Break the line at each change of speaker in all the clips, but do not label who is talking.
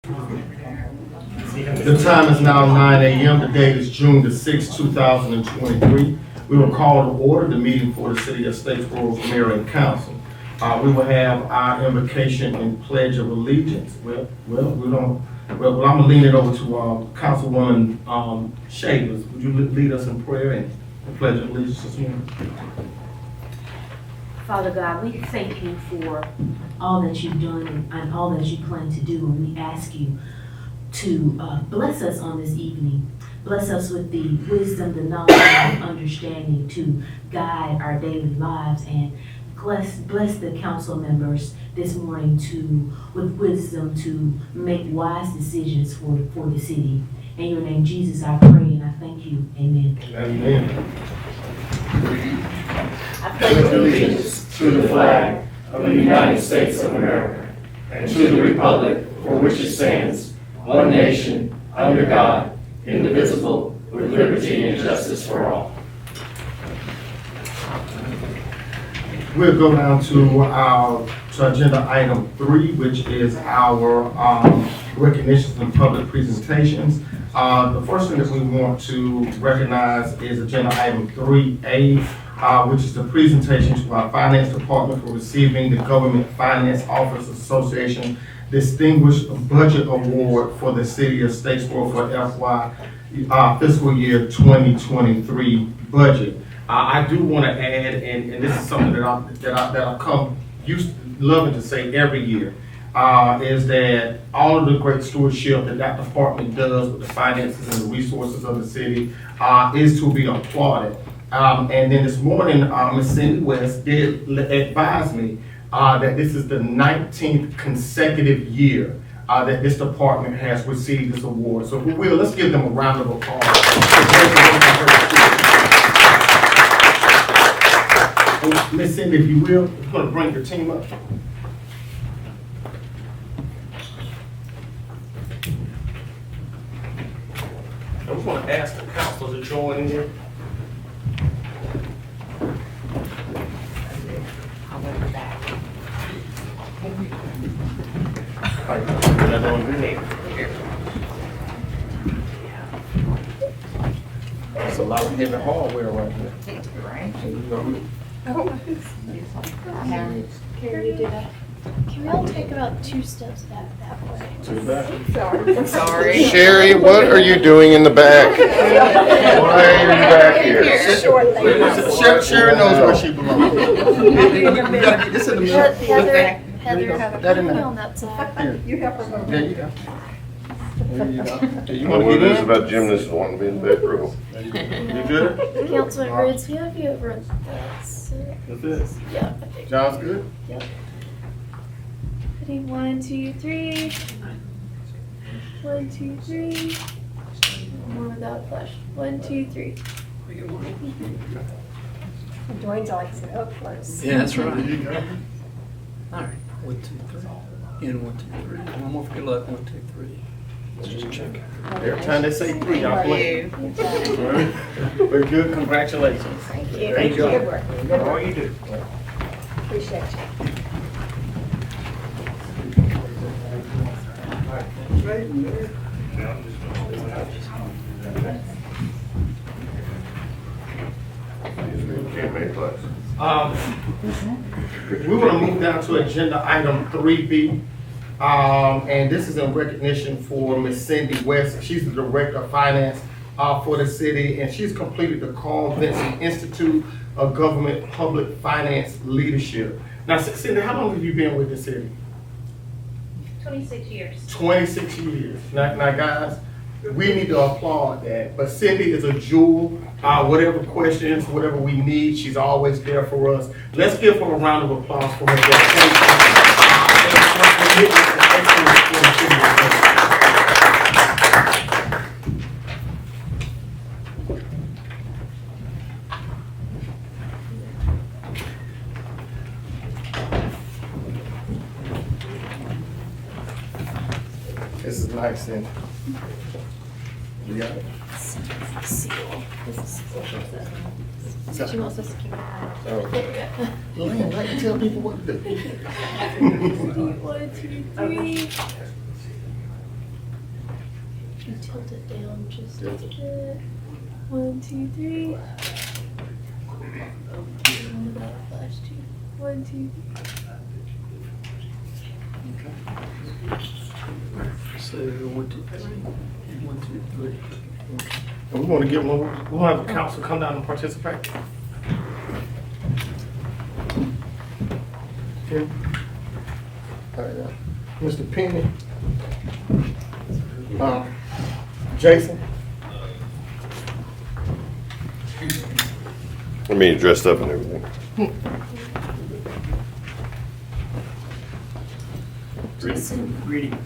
The time is now 9 a.m. The date is June the 6th, 2023. We will call to order the meeting for the City of Statesboro's Mayor and Council. We will have our invocation and pledge of allegiance. I'm gonna lean it over to Councilwoman Shavers. Would you lead us in prayer and the pledge of allegiance this morning?
Father God, we thank you for all that you've done and all that you plan to do, and we ask you to bless us on this evening. Bless us with the wisdom, the knowledge, and understanding to guide our daily lives, and bless the council members this morning with wisdom to make wise decisions for the city. In your name, Jesus, I pray and I thank you. Amen.
Amen.
I pledge allegiance to the flag of the United States of America and to the republic for which it stands, one nation, under God, indivisible, with liberty and justice for all.
We'll go down to agenda item 3, which is our recognitions and public presentations. The first thing that we want to recognize is agenda item 3A, which is the presentation to our finance department for receiving the Government Finance Officers Association Distinguished Budget Award for the City of Statesboro for fiscal year 2023 budget. I do want to add, and this is something that I come used loving to say every year, is that all of the great stewardship that department does with the finances and the resources of the city is to be applauded. And then this morning, Ms. Cindy West did advise me that this is the 19th consecutive year that this department has received this award. So if we will, let's give them a round of applause. Ms. Cindy, if you will, you're going to bring your team up. I just want to ask the council to join in here. That's a lot of heavy hardware right here.
Right.
Carrie, you do that. Can we all take about 2 steps back that way?
To the back.
I'm sorry.
Sherry, what are you doing in the back? Why are you back here?
Sherry knows where she belongs. We gotta get this in the middle.
Heather,
That in
put me
there.
on that side.
Here.
You have her.
There you go. There you go. Do you
Well,
want
what
to
it
get
is
in?
about Jim, this is one to be in the back row.
You good?
Councilman Rhodes, we have you over on that side.
That's it.
Yeah, I think.
John's good?
Ready, 1, 2, 3. 1, 2, 3. More without flush. 1, 2, 3.
Dwayne's always said, oh, close.
Yeah, that's right.
There you go.
All right, 1, 2, 3. In 1, 2, 3. One more for good luck. 1, 2, 3. Let's just check.
Every time they say 3, y'all play.
Thank
All right. Very good, congratulations.
you.
Great job.
Good work. Good
All
work.
you do.
Appreciate you.
Can't make class.
We want to move down to agenda item 3B. And this is in recognition for Ms. Cindy West. She's the Director of Finance for the city, and she's completed the Carl Vinson Institute of Government Public Finance Leadership. Now, Cindy, how long have you been with the city?
26 years.
26 years. Now, guys, we need to applaud that. But Cindy is a jewel. Whatever questions, whatever we need, she's always there for us. Let's give her a round of applause for her dedication. This is nice, Cindy. You got it?
Seal. This is she wants us to keep it out.
Lynn, like to tell people what to do.
1, 2, 3. you tilt it down just a bit. 1, 2, 3. And without a flash too. 1, 2, 3.
So 1, 2, 3. 1, 2, 3.
And we want to give one, we'll have the council come down and participate. Okay. All right, Mr. Penny. Jason.
I mean, dressed up and everything.
Jason,
Reading.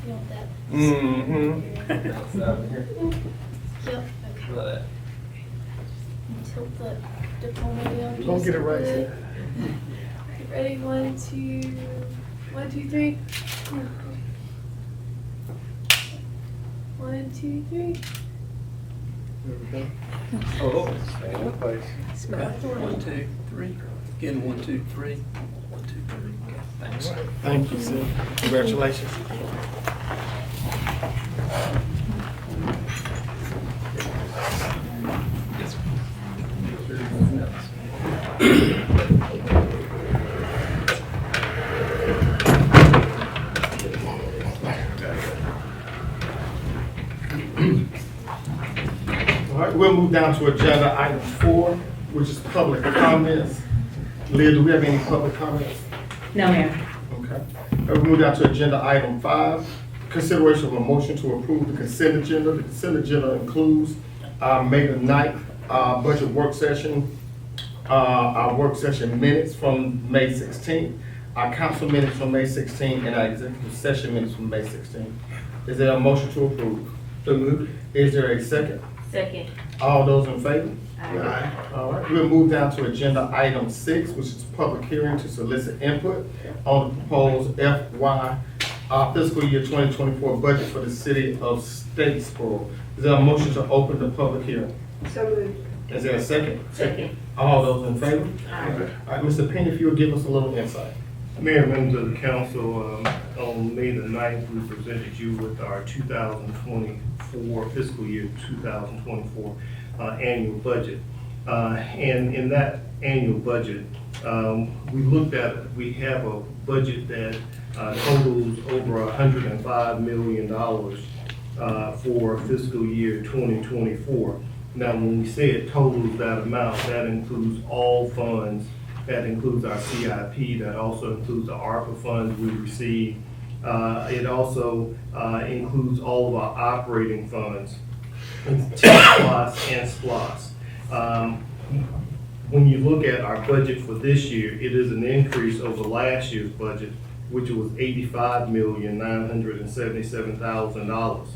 You want that?
Mm-hmm.
Yep. Okay. Tilt the diploma down just
Don't get it right,
a bit.
sir.
Ready? 1, 2, 1, 2, 3. 1, 2, 3.
There we go. Oh, stay in place. Okay. 1, 2, 3. Again, 1, 2, 3. 1, 2, 3. Okay, thanks.
Thank you, sir. Congratulations. All right, we'll move down to agenda item 4, which is public comments. Leah, do we have any public comments?
no, Mayor.
Okay. We'll move down to agenda item 5, consideration of a motion to approve the consent agenda. The consent agenda includes May the 9th budget work session, our work session minutes from May 16th, our council minutes from May 16th, and our executive session minutes from May 16th. Is there a motion to approve? So moved. Is there a second?
Second.
All those in favor?
Aye.
All right, we'll move down to agenda item 6, which is public hearing to solicit input on the proposed FY fiscal year 2024 budget for the city of Statesboro. Is there a motion to open the public hearing?
So moved.
Is there a second?
Second.
All those in favor?
Aye.
All right, Mr. Penny, if you'll give us a little insight.
Mayor, members of the council, on May the 9th, we presented you with our 2024 fiscal year 2024 annual budget. And in that annual budget, we have a budget that totals over $105 million for fiscal year 2024. Now, when we say it totals that amount, that includes all funds. That includes our CIP, that also includes the ARPA funds we receive. It also includes all of our operating funds, TSPLOS and SPLOS. When you look at our budget for this year, it is an increase over last year's budget, which was $85,977,000.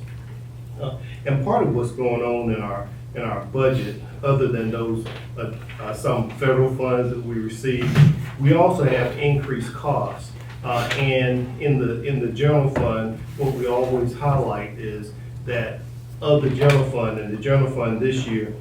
And part of what's going on in our budget, other than those some federal funds that we receive, we also have increased costs. And in the general fund, what we always highlight is that of the general fund, and the general fund this year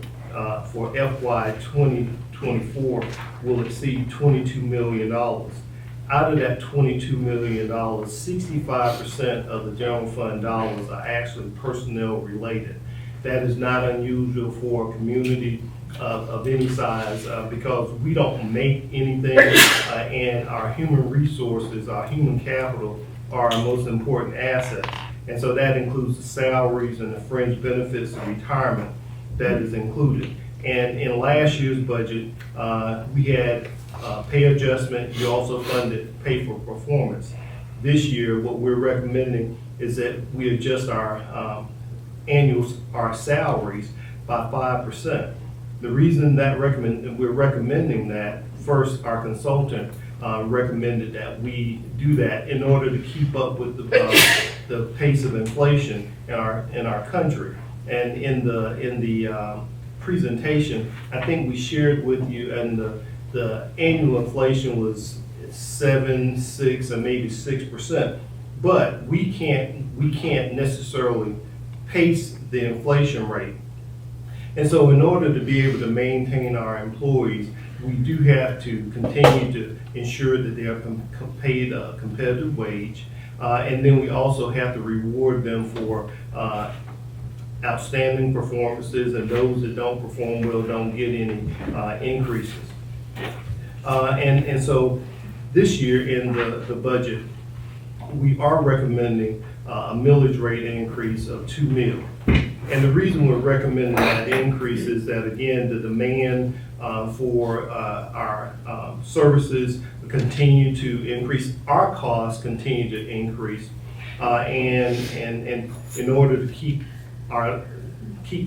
for FY 2024 will exceed $22 million. Out of that $22 million, 65% of the general fund dollars are actually personnel related. That is not unusual for a community of any size because we don't make anything and our human resources, our human capital are our most important asset. And so that includes the salaries and the fringe benefits and retirement that is included. And in last year's budget, we had pay adjustment. You also funded pay for performance. This year, what we're recommending is that we adjust our our salaries by 5%. The reason that we're recommending that, first, our consultant recommended that we do that in order to keep up with the pace of inflation in our country. And in the presentation, I think we shared with you, and the annual inflation was 7, 6, or maybe 6%. But we can't necessarily pace the inflation rate. And so in order to be able to maintain our employees, we do have to continue to ensure that they are paid a competitive wage. And then we also have to reward them for outstanding performances, and those that don't perform well don't get any increases. And so this year in the budget, we are recommending a millage rate increase of 2 mil. And the reason we're recommending that increase is that, again, the demand for our services continue to increase, our costs continue to increase, and in order to keep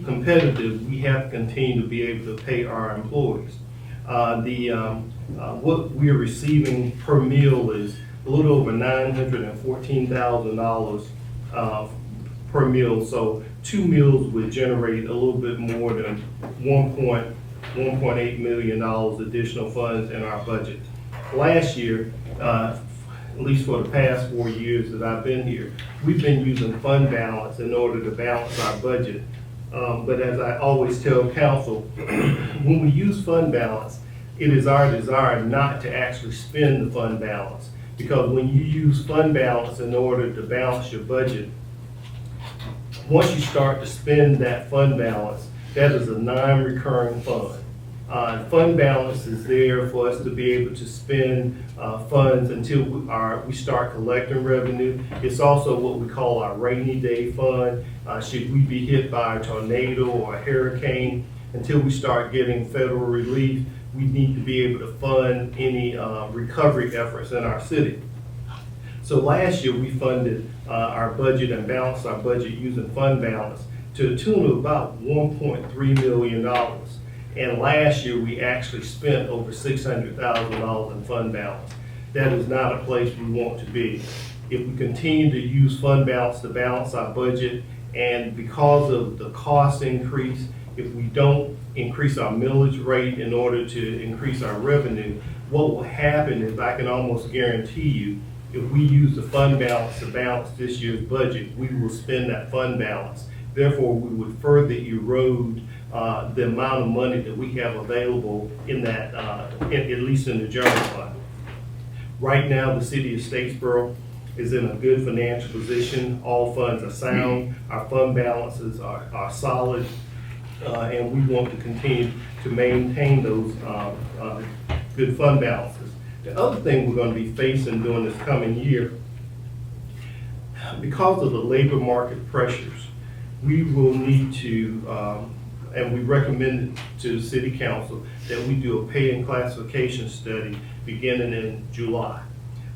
competitive, we have to continue to be able to pay our employees. What we are receiving per meal is a little over $914,000 per meal. So 2 meals would generate a little bit more than $1.8 million additional funds in our budget. Last year, at least for the past 4 years that I've been here, we've been using fund balance in order to balance our budget. But as I always tell council, when we use fund balance, it is our desire not to actually spend the fund balance. Because when you use fund balance in order to balance your budget, once you start to spend that fund balance, that is a non-recurring fund. Fund balance is there for us to be able to spend funds until we start collecting revenue. It's also what we call our rainy day fund. Should we be hit by a tornado or a hurricane, until we start getting federal relief, we need to be able to fund any recovery efforts in our city. So last year, we funded our budget and balanced our budget using fund balance to the tune of about $1.3 million. And last year, we actually spent over $600,000 in fund balance. That is not a place we want to be. If we continue to use fund balance to balance our budget, and because of the cost increase, if we don't increase our millage rate in order to increase our revenue, what will happen is, I can almost guarantee you, if we use the fund balance to balance this year's budget, we will spend that fund balance. Therefore, we would further erode the amount of money that we have available in that, at least in the general fund. Right now, the city of Statesboro is in a good financial position. All funds are sound. Our fund balances are solid. And we want to continue to maintain those good fund balances. The other thing we're going to be facing during this coming year, because of the labor market pressures, we will need to, and we recommend to the city council that we do a pay and classification study beginning in July.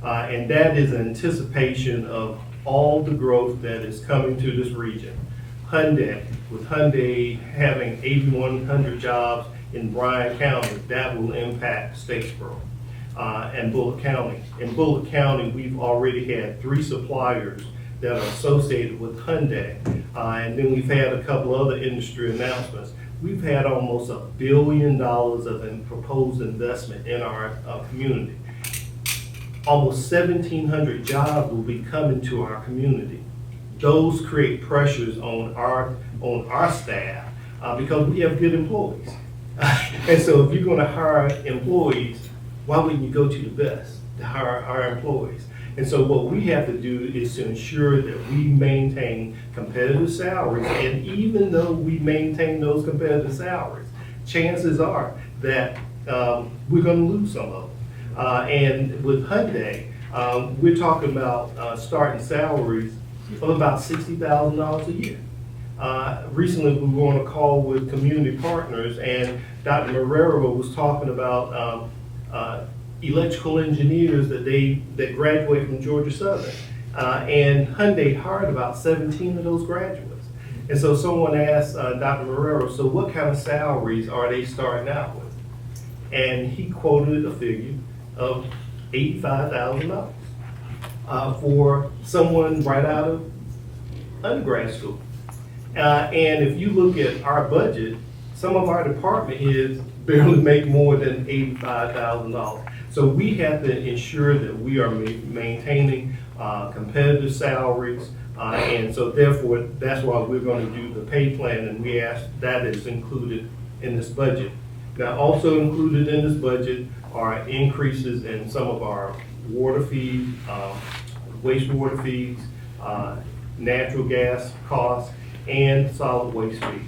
And that is an anticipation of all the growth that is coming to this region. Hyundai, with Hyundai having 8,100 jobs in Bryan County, that will impact Statesboro and Bullock County. In Bullock County, we've already had 3 suppliers that are associated with Hyundai. And then we've had a couple other industry announcements. We've had almost $1 billion of proposed investment in our community. Almost 1,700 jobs will be coming to our community. Those create pressures on our staff because we have good employees. And so if you're going to hire employees, why wouldn't you go to the best to hire our employees? And so what we have to do is to ensure that we maintain competitive salaries. And even though we maintain those competitive salaries, chances are that we're going to lose some of them. And with Hyundai, we're talking about starting salaries of about $60,000 a year. Recently, we were on a call with community partners, and Dr. Marrero was talking about electrical engineers that graduate from Georgia Southern. And Hyundai hired about 17 of those graduates. And so someone asked Dr. Marrero, so what kind of salaries are they starting out with? And he quoted a figure of $85,000 for someone right out of undergrad school. And if you look at our budget, some of our department heads barely make more than $85,000. So we have to ensure that we are maintaining competitive salaries. And so therefore, that's why we're going to do the pay plan, and we ask that is included in this budget. Now, also included in this budget are increases in some of our water fees, wastewater fees, natural gas costs, and solid waste fees.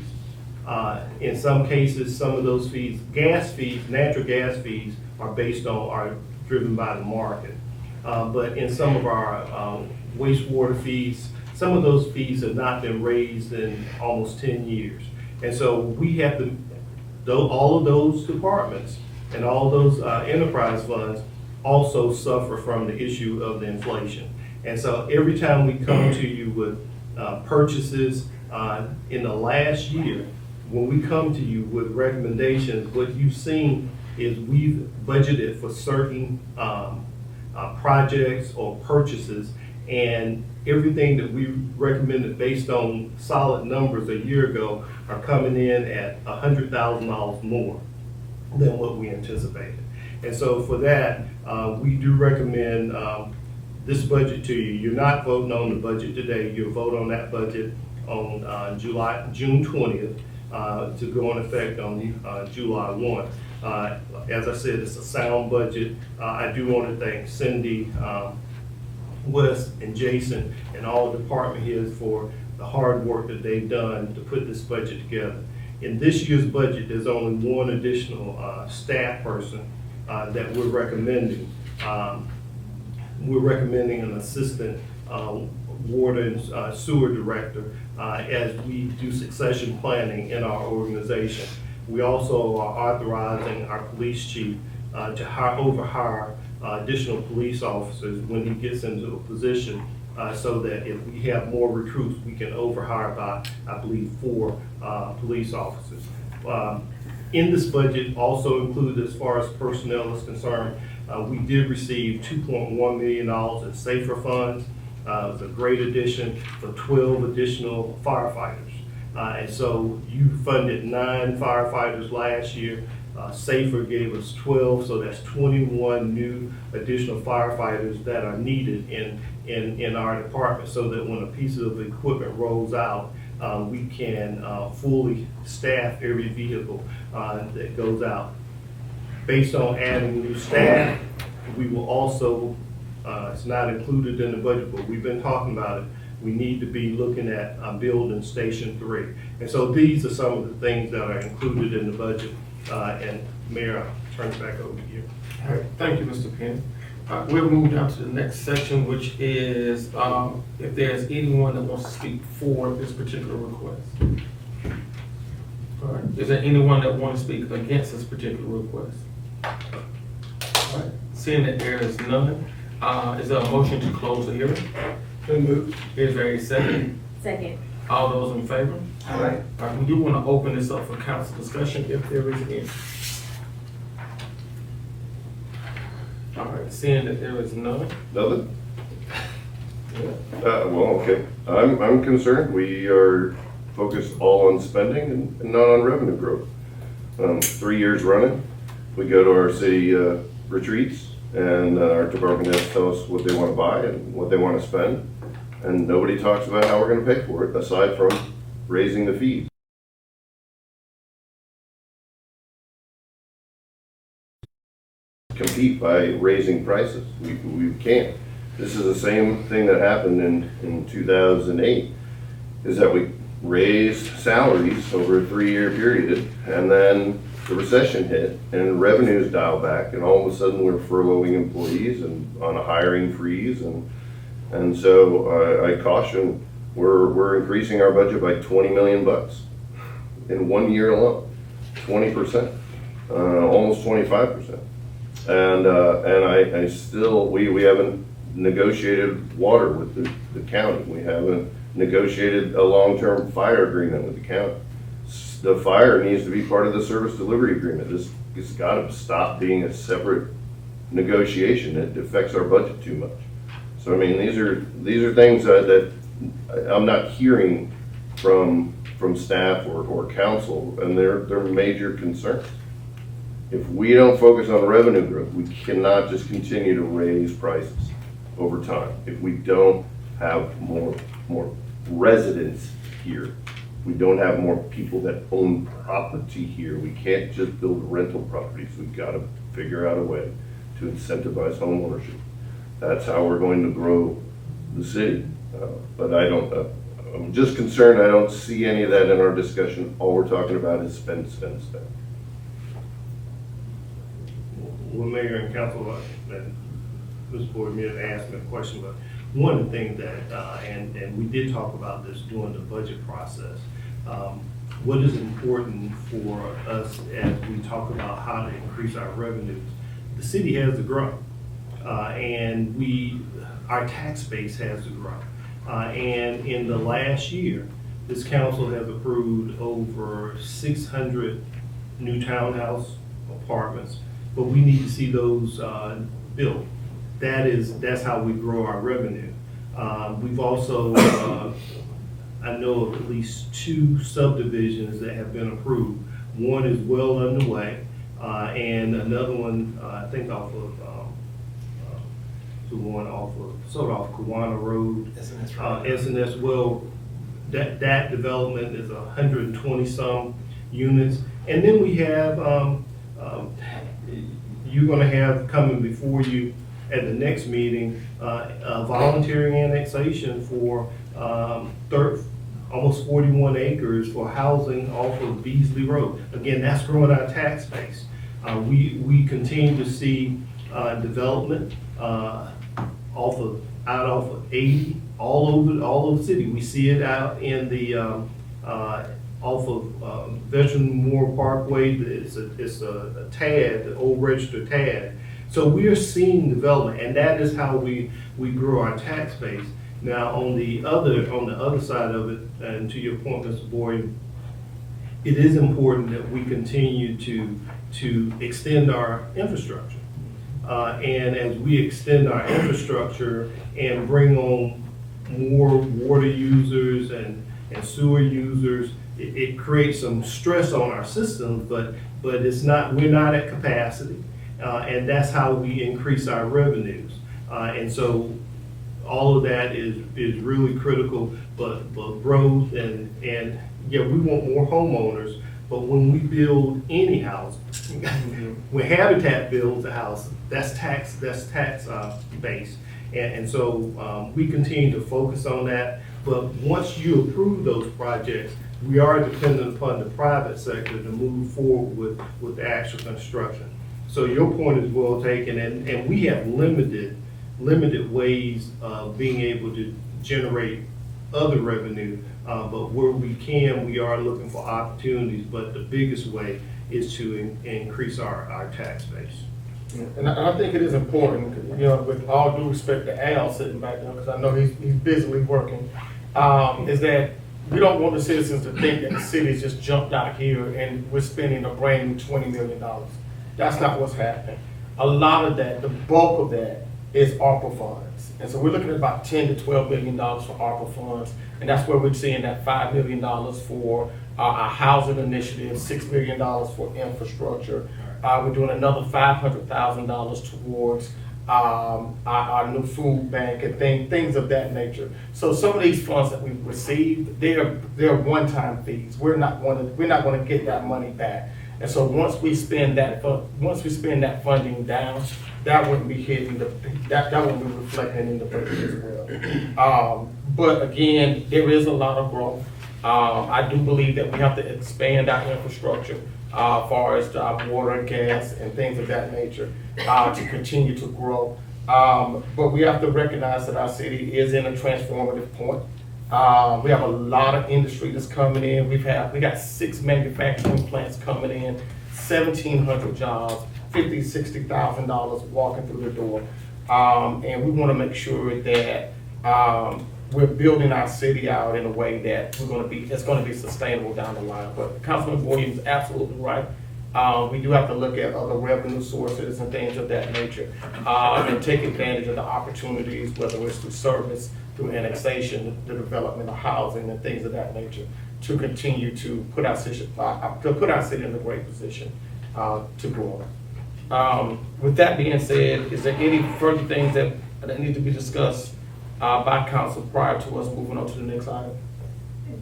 In some cases, some of those fees, gas fees, natural gas fees are driven by the market. But in some of our wastewater fees, some of those fees have not been raised in almost 10 years. And so we have to, all of those departments and all those enterprise funds also suffer from the issue of the inflation. And so every time we come to you with purchases in the last year, when we come to you with recommendations, what you've seen is we've budgeted for certain projects or purchases, and everything that we recommended based on solid numbers a year ago are coming in at $100,000 more than what we anticipated. And so for that, we do recommend this budget to you. You're not voting on the budget today. You'll vote on that budget on June 20th to go into effect on July 1. As I said, it's a sound budget. I do want to thank Cindy, Wes, and Jason, and all the department heads for the hard work that they've done to put this budget together. In this year's budget, there's only one additional staff person that we're recommending. We're recommending an assistant water and sewer director as we do succession planning in our organization. We also are authorizing our police chief to overhire additional police officers when he gets into a position so that if we have more recruits, we can overhire by, I believe, 4 police officers. In this budget, also included as far as personnel is concerned, we did receive $2.1 million in SAFER funds. It was a great addition for 12 additional firefighters. And so you funded 9 firefighters last year. SAFER gave us 12, so that's 21 new additional firefighters that are needed in our department, so that when a piece of equipment rolls out, we can fully staff every vehicle that goes out. Based on adding new staff, we will also, it's not included in the budget, but we've been talking about it, we need to be looking at building Station 3. And so these are some of the things that are included in the budget. And Mayor, I'll turn it back over to you.
All right, thank you, Mr. Penn. We'll move down to the next section, which is if there's anyone that wants to speak for this particular request. All right, is there anyone that wants to speak against this particular request? All right, seeing that there is none, is there a motion to close the hearing?
So moved.
Is there a second?
Second.
All those in favor? All right, we do want to open this up for council discussion if there is any. All right, seeing that there is none.
Nothing?
Yeah.
Well, okay. I'm concerned. We are focused all on spending and not on revenue growth. 3 years running, we go to our city retreats, and our department heads tell us what they want to buy and what they want to spend, and nobody talks about how we're going to pay for it aside from raising the fees. Compete by raising prices. We can't. This is the same thing that happened in 2008, is that we raised salaries over a 3-year period, and then the recession hit and revenues dialed back, and all of a sudden we're furloughing employees and on a hiring freeze, and so I caution, we're increasing our budget by $20 million in 1 year alone, 20%, almost 25%. And I still, we haven't negotiated water with the county. We haven't negotiated a long-term fire agreement with the county. The fire needs to be part of the service delivery agreement. It's got to stop being a separate negotiation. It affects our budget too much. So I mean, these are things that I'm not hearing from staff or council, and they're major concerns. If we don't focus on revenue growth, we cannot just continue to raise prices over time. If we don't have more residents here, we don't have more people that own property here, we can't just build rental properties. We've got to figure out a way to incentivize home ownership. That's how we're going to grow the city. But I don't, I'm just concerned I don't see any of that in our discussion. All we're talking about is spend, spend, spend.
Well, Mayor and Council, and Mr. Boyd may have asked me a question, but one of the things that, and we did talk about this during the budget process, what is important for us as we talk about how to increase our revenues? The city has to grow, and our tax base has to grow. And in the last year, this council has approved over 600 new townhouse apartments, but we need to see those built. That's how we grow our revenue. We've also, I know of at least 2 subdivisions that have been approved. One is well underway, and another one, I think off of, the one off Kiwana Road. SNS, well, that development is 120 some units. And then we have, you're gonna have coming before you at the next meeting, a voluntary annexation for, almost 41 acres for housing off of Beasley Road. Again, that's growing our tax base. We continue to see, development, out of 80, all over the city. We see it out in the, off of Veteran Moore Parkway. It's a TAD, the old registered TAD. So we are seeing development, and that is how we grow our tax base. Now, on the other side of it, and to your point, Mr. Boyd, it is important that we continue to extend our infrastructure. And as we extend our infrastructure and bring on more water users and sewer users, it creates some stress on our systems, but we're not at capacity. And that's how we increase our revenues. And so all of that is really critical, but growth and yeah, we want more homeowners, but when we build any house, when Habitat builds a house, that's tax base. And so we continue to focus on that. But once you approve those projects, we are dependent upon the private sector to move forward with the actual construction. So your point is well taken, and we have limited ways of being able to generate other revenue, but where we can, we are looking for opportunities, but the biggest way is to increase our tax base.
And I think it is important, you know, with all due respect to Al sitting back there, because I know he's busily working, is that we don't want the citizens to think that the city's just jumped out here and we're spending a brand new $20 million. That's not what's happening. A lot of that, the bulk of that, is ARPA funds. And so we're looking at about $10 to $12 million for ARPA funds. And that's where we're seeing that $5 million for our housing initiative, $6 million for infrastructure. We're doing another $500,000 towards our new food bank and things of that nature. So some of these funds that we've received, they're one-time fees. We're not going to get that money back. And so once we spend that funding down, that wouldn't be hitting that wouldn't be reflecting in the budget as well. But again, there is a lot of growth. I do believe that we have to expand our infrastructure as far as water and gas and things of that nature to continue to grow. But we have to recognize that our city is in a transformative point. We have a lot of industry that's coming in. We got 6 manufacturing plants coming in, 1,700 jobs, $50,000, $60,000 walking through the door. And we want to make sure that we're building our city out in a way that it's going to be sustainable down the line. But Councilman Williams is absolutely right. We do have to look at other revenue sources and things of that nature, and take advantage of the opportunities, whether it's through service, through annexation, the development of housing and things of that nature, to continue to put our city in a great position to grow. With that being said, is there any further things that need to be discussed by council prior to us moving on to the next item?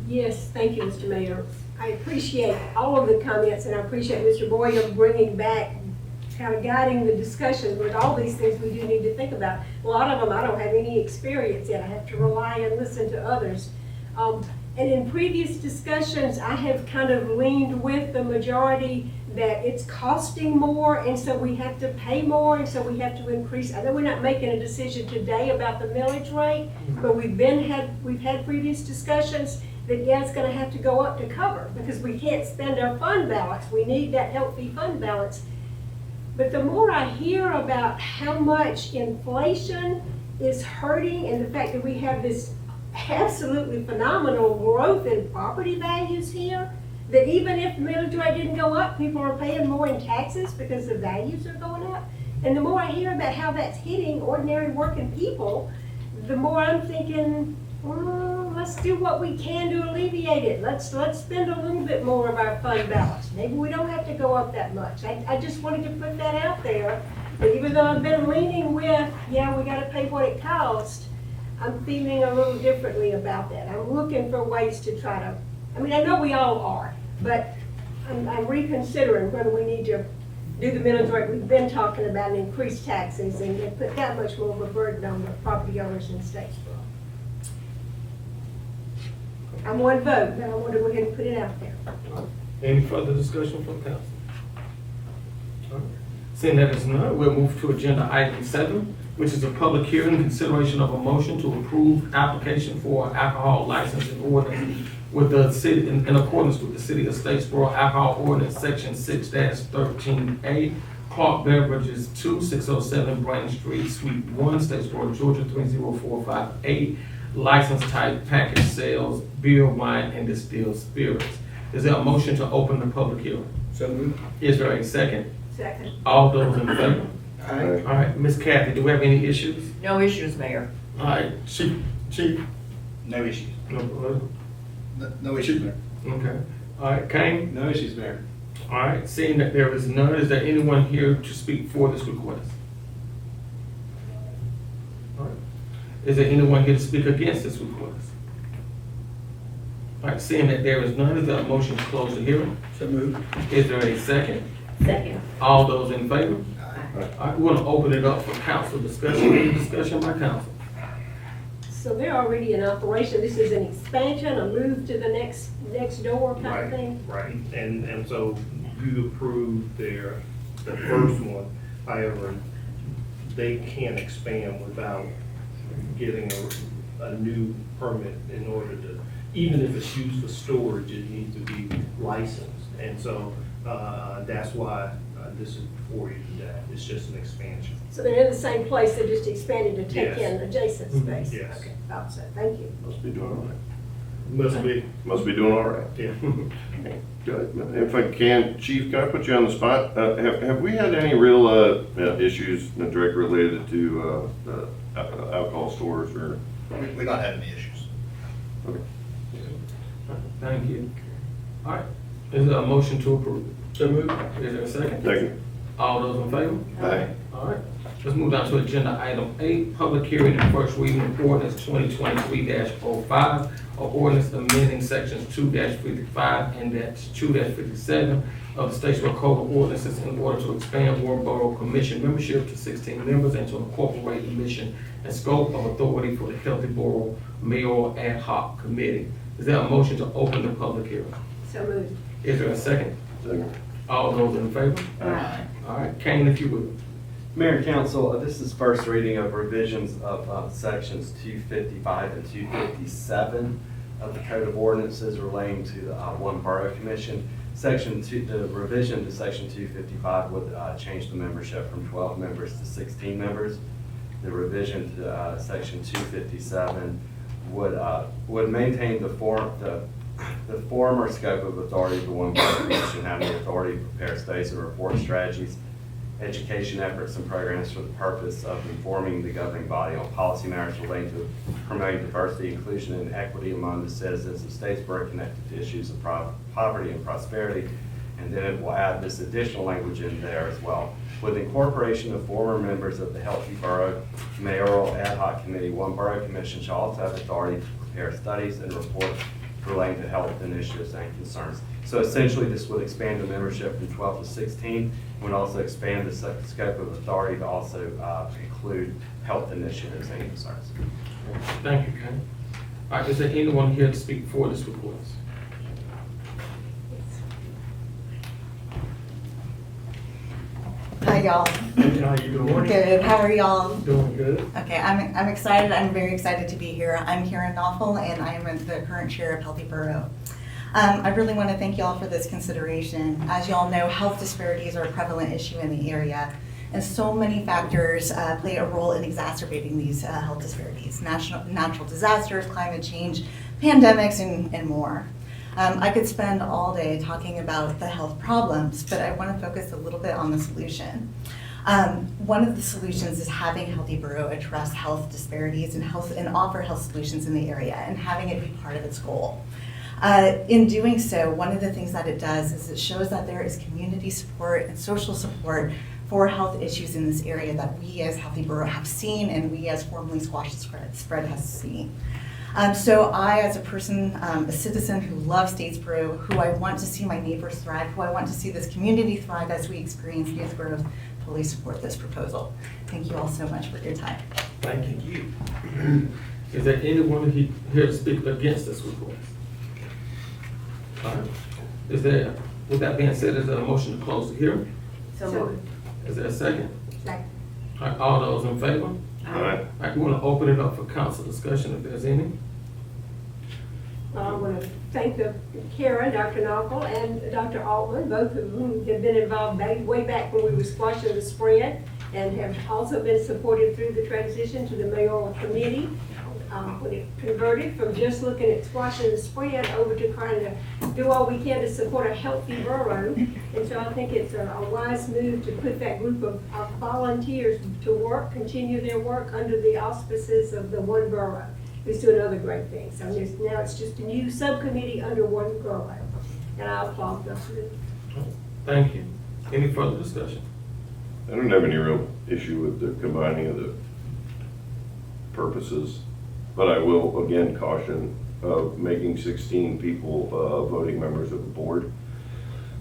Yes, thank you, Mr. Mayor. I appreciate all of the comments, and I appreciate Mr. Boyd bringing back, kind of guiding the discussion with all these things we do need to think about. A lot of them I don't have any experience in. I have to rely and listen to others. And in previous discussions, I have kind of leaned with the majority that it's costing more, and so we have to pay more, and so we have to increase. I know we're not making a decision today about the millage rate, but we've had previous discussions that, yeah, it's gonna have to go up to cover, because we can't spend our fund balance. We need that healthy fund balance. But the more I hear about how much inflation is hurting, and the fact that we have this absolutely phenomenal growth in property values here, that even if the millage rate didn't go up, people are paying more in taxes because the values are going up. And the more I hear about how that's hitting ordinary working people, the more I'm thinking, let's do what we can to alleviate it. Let's spend a little bit more of our fund balance. Maybe we don't have to go up that much. I just wanted to put that out there. But even though I've been leaning with, yeah, we gotta pay what it costs, I'm feeling a little differently about that. I'm looking for ways to try to, I mean, I know we all are, but I'm reconsidering whether we need to do the millage rate we've been talking about and increase taxes and put that much more of a burden on the property owners in Statesboro. I'm one vote, but I want to go ahead and put it out there.
Any further discussion from council? All right. Seeing that there's none, we'll move to agenda item 7, which is a public hearing, consideration of a motion to approve application for alcohol licensing ordinance with the city, in accordance with the City of Statesboro Alcohol Ordinance Section 6-13A, Clark Beverages 2607 Brandon Street, Suite 1, Statesboro, Georgia 30458, license type package sales, beer, wine, and distilled spirits. Is there a motion to open the public hearing?
So moved.
Is there a second?
Second.
All those in favor?
Aye.
All right, Ms. Kathy, do we have any issues?
No issues, Mayor.
All right, Chief,
No issues.
no,
No issues, Mayor.
okay. All right, Kane?
No issues, Mayor.
All right, seeing that there is none, is there anyone here to speak for this request? All right. Is there anyone here to speak against this request? All right, seeing that there is none, is there a motion to close the hearing?
So moved.
Is there a second?
Second.
All those in favor? All right, we want to open it up for council discussion. Any discussion by council?
So they're already in operation. This is an expansion, a move to the next door kind of thing?
Right, and so you approved the first one, however, they can't expand without getting a new permit in order to, even if it's used for storage, it needs to be licensed. And so, that's why this is before you do that. It's just an expansion.
So they're in the same place, they just expanded to take
Yes.
in adjacent space?
Yes.
Okay, thought so, thank you.
Must be doing all right.
Must be,
Doing all right.
yeah.
Good. If I can, Chief, can I put you on the spot? Have we had any real issues directly related to alcohol stores or?
We not have any issues.
Okay.
Thank you. All right, is there a motion to approve?
So moved.
Is there a second?
Second.
All those in favor?
Aye.
All right, let's move down to agenda item 8, public hearing and first reading of ordinance 2023-05, or ordinance amending sections 2-55 and 2-57 of the Statesboro Code of Ordinances in order to expand Warren Borough Commission membership to 16 members and to incorporate the mission and scope of authority for the Healthy Borough Mayoral Ad Hoc Committee. Is there a motion to open the public hearing?
So moved.
Is there a second?
Second.
All those in favor?
Aye.
All right, Kane, if you would.
Mayor and Council, this is first reading of revisions of sections 255 and 257 of the Code of Ordinances relating to the One Borough Commission. The revision to section 255 would change the membership from 12 members to 16 members. The revision to section 257 would maintain the former scope of authority of the One Borough Commission, having the authority to prepare studies and report strategies, education efforts, and programs for the purpose of informing the governing body on policy matters relating to promoting diversity, inclusion, and equity among the citizens of Statesboro connected to issues of poverty and prosperity. And then it will add this additional language in there as well. With incorporation of former members of the Healthy Borough Mayoral Ad Hoc Committee, One Borough Commission shall also have authority to prepare studies and reports relating to health initiatives and concerns. So essentially, this would expand the membership from 12 to 16, and would also expand the scope of authority to also include health initiatives and concerns.
Thank you, Kane.
All right, is there anyone here to speak for this request?
Hi, y'all.
How you doing?
Good. How are y'all?
Doing good.
Okay, I'm excited. I'm very excited to be here. I'm Karen Knopfel, and I am the current chair of Healthy Borough. I really want to thank y'all for this consideration. As y'all know, health disparities are a prevalent issue in the area, and so many factors play a role in exacerbating these health disparities: natural disasters, climate change, pandemics, and more. I could spend all day talking about the health problems, but I want to focus a little bit on the solution. One of the solutions is having Healthy Borough address health disparities and offer health solutions in the area and having it be part of its goal. In doing so, one of the things that it does is it shows that there is community support and social support for health issues in this area that we as Healthy Borough have seen and we as formerly Squash Spread has seen. So I, as a person, a citizen who loves Statesboro, who I want to see my neighbors thrive, who I want to see this community thrive as we experience youth growth, fully support this proposal. Thank you all so much for your time.
Thank you. Is there anyone here to speak against this request? All right. With that being said, is there a motion to close the hearing?
So moved.
Is there a second?
Second.
All right, all those in favor?
All right.
All right, we want to open it up for council discussion if there's any.
I want to thank Karen, Dr. Knopfel, and Dr. Altman, both of whom have been involved way back when we were squashing the spread, and have also been supported through the transition to the mayoral committee. When it converted from just looking at squashing the spread over to trying to do all we can to support a healthy borough. And so I think it's a wise move to put that group of volunteers to work, continue their work under the auspices of the One Borough, who's doing other great things. So now it's just a new subcommittee under One Borough, and I applaud them.
Thank you. Any further discussion?
I don't have any real issue with the combining of the purposes, but I will again caution of making 16 people voting members of the board.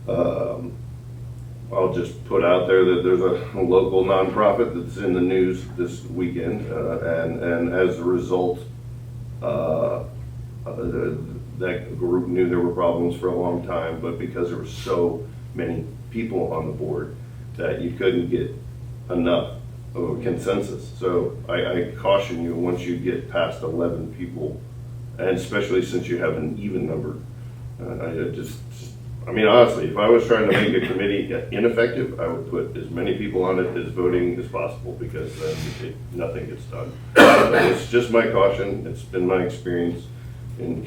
I'll just put out there that there's a local nonprofit that's in the news this weekend, and as a result, that group knew there were problems for a long time, but because there were so many people on the board that you couldn't get enough of a consensus. So I caution you, once you get past 11 people, and especially since you have an even number, I mean, honestly, if I was trying to make a committee ineffective, I would put as many people on it as voting as possible, because then nothing gets done. It's just my caution. It's been my experience in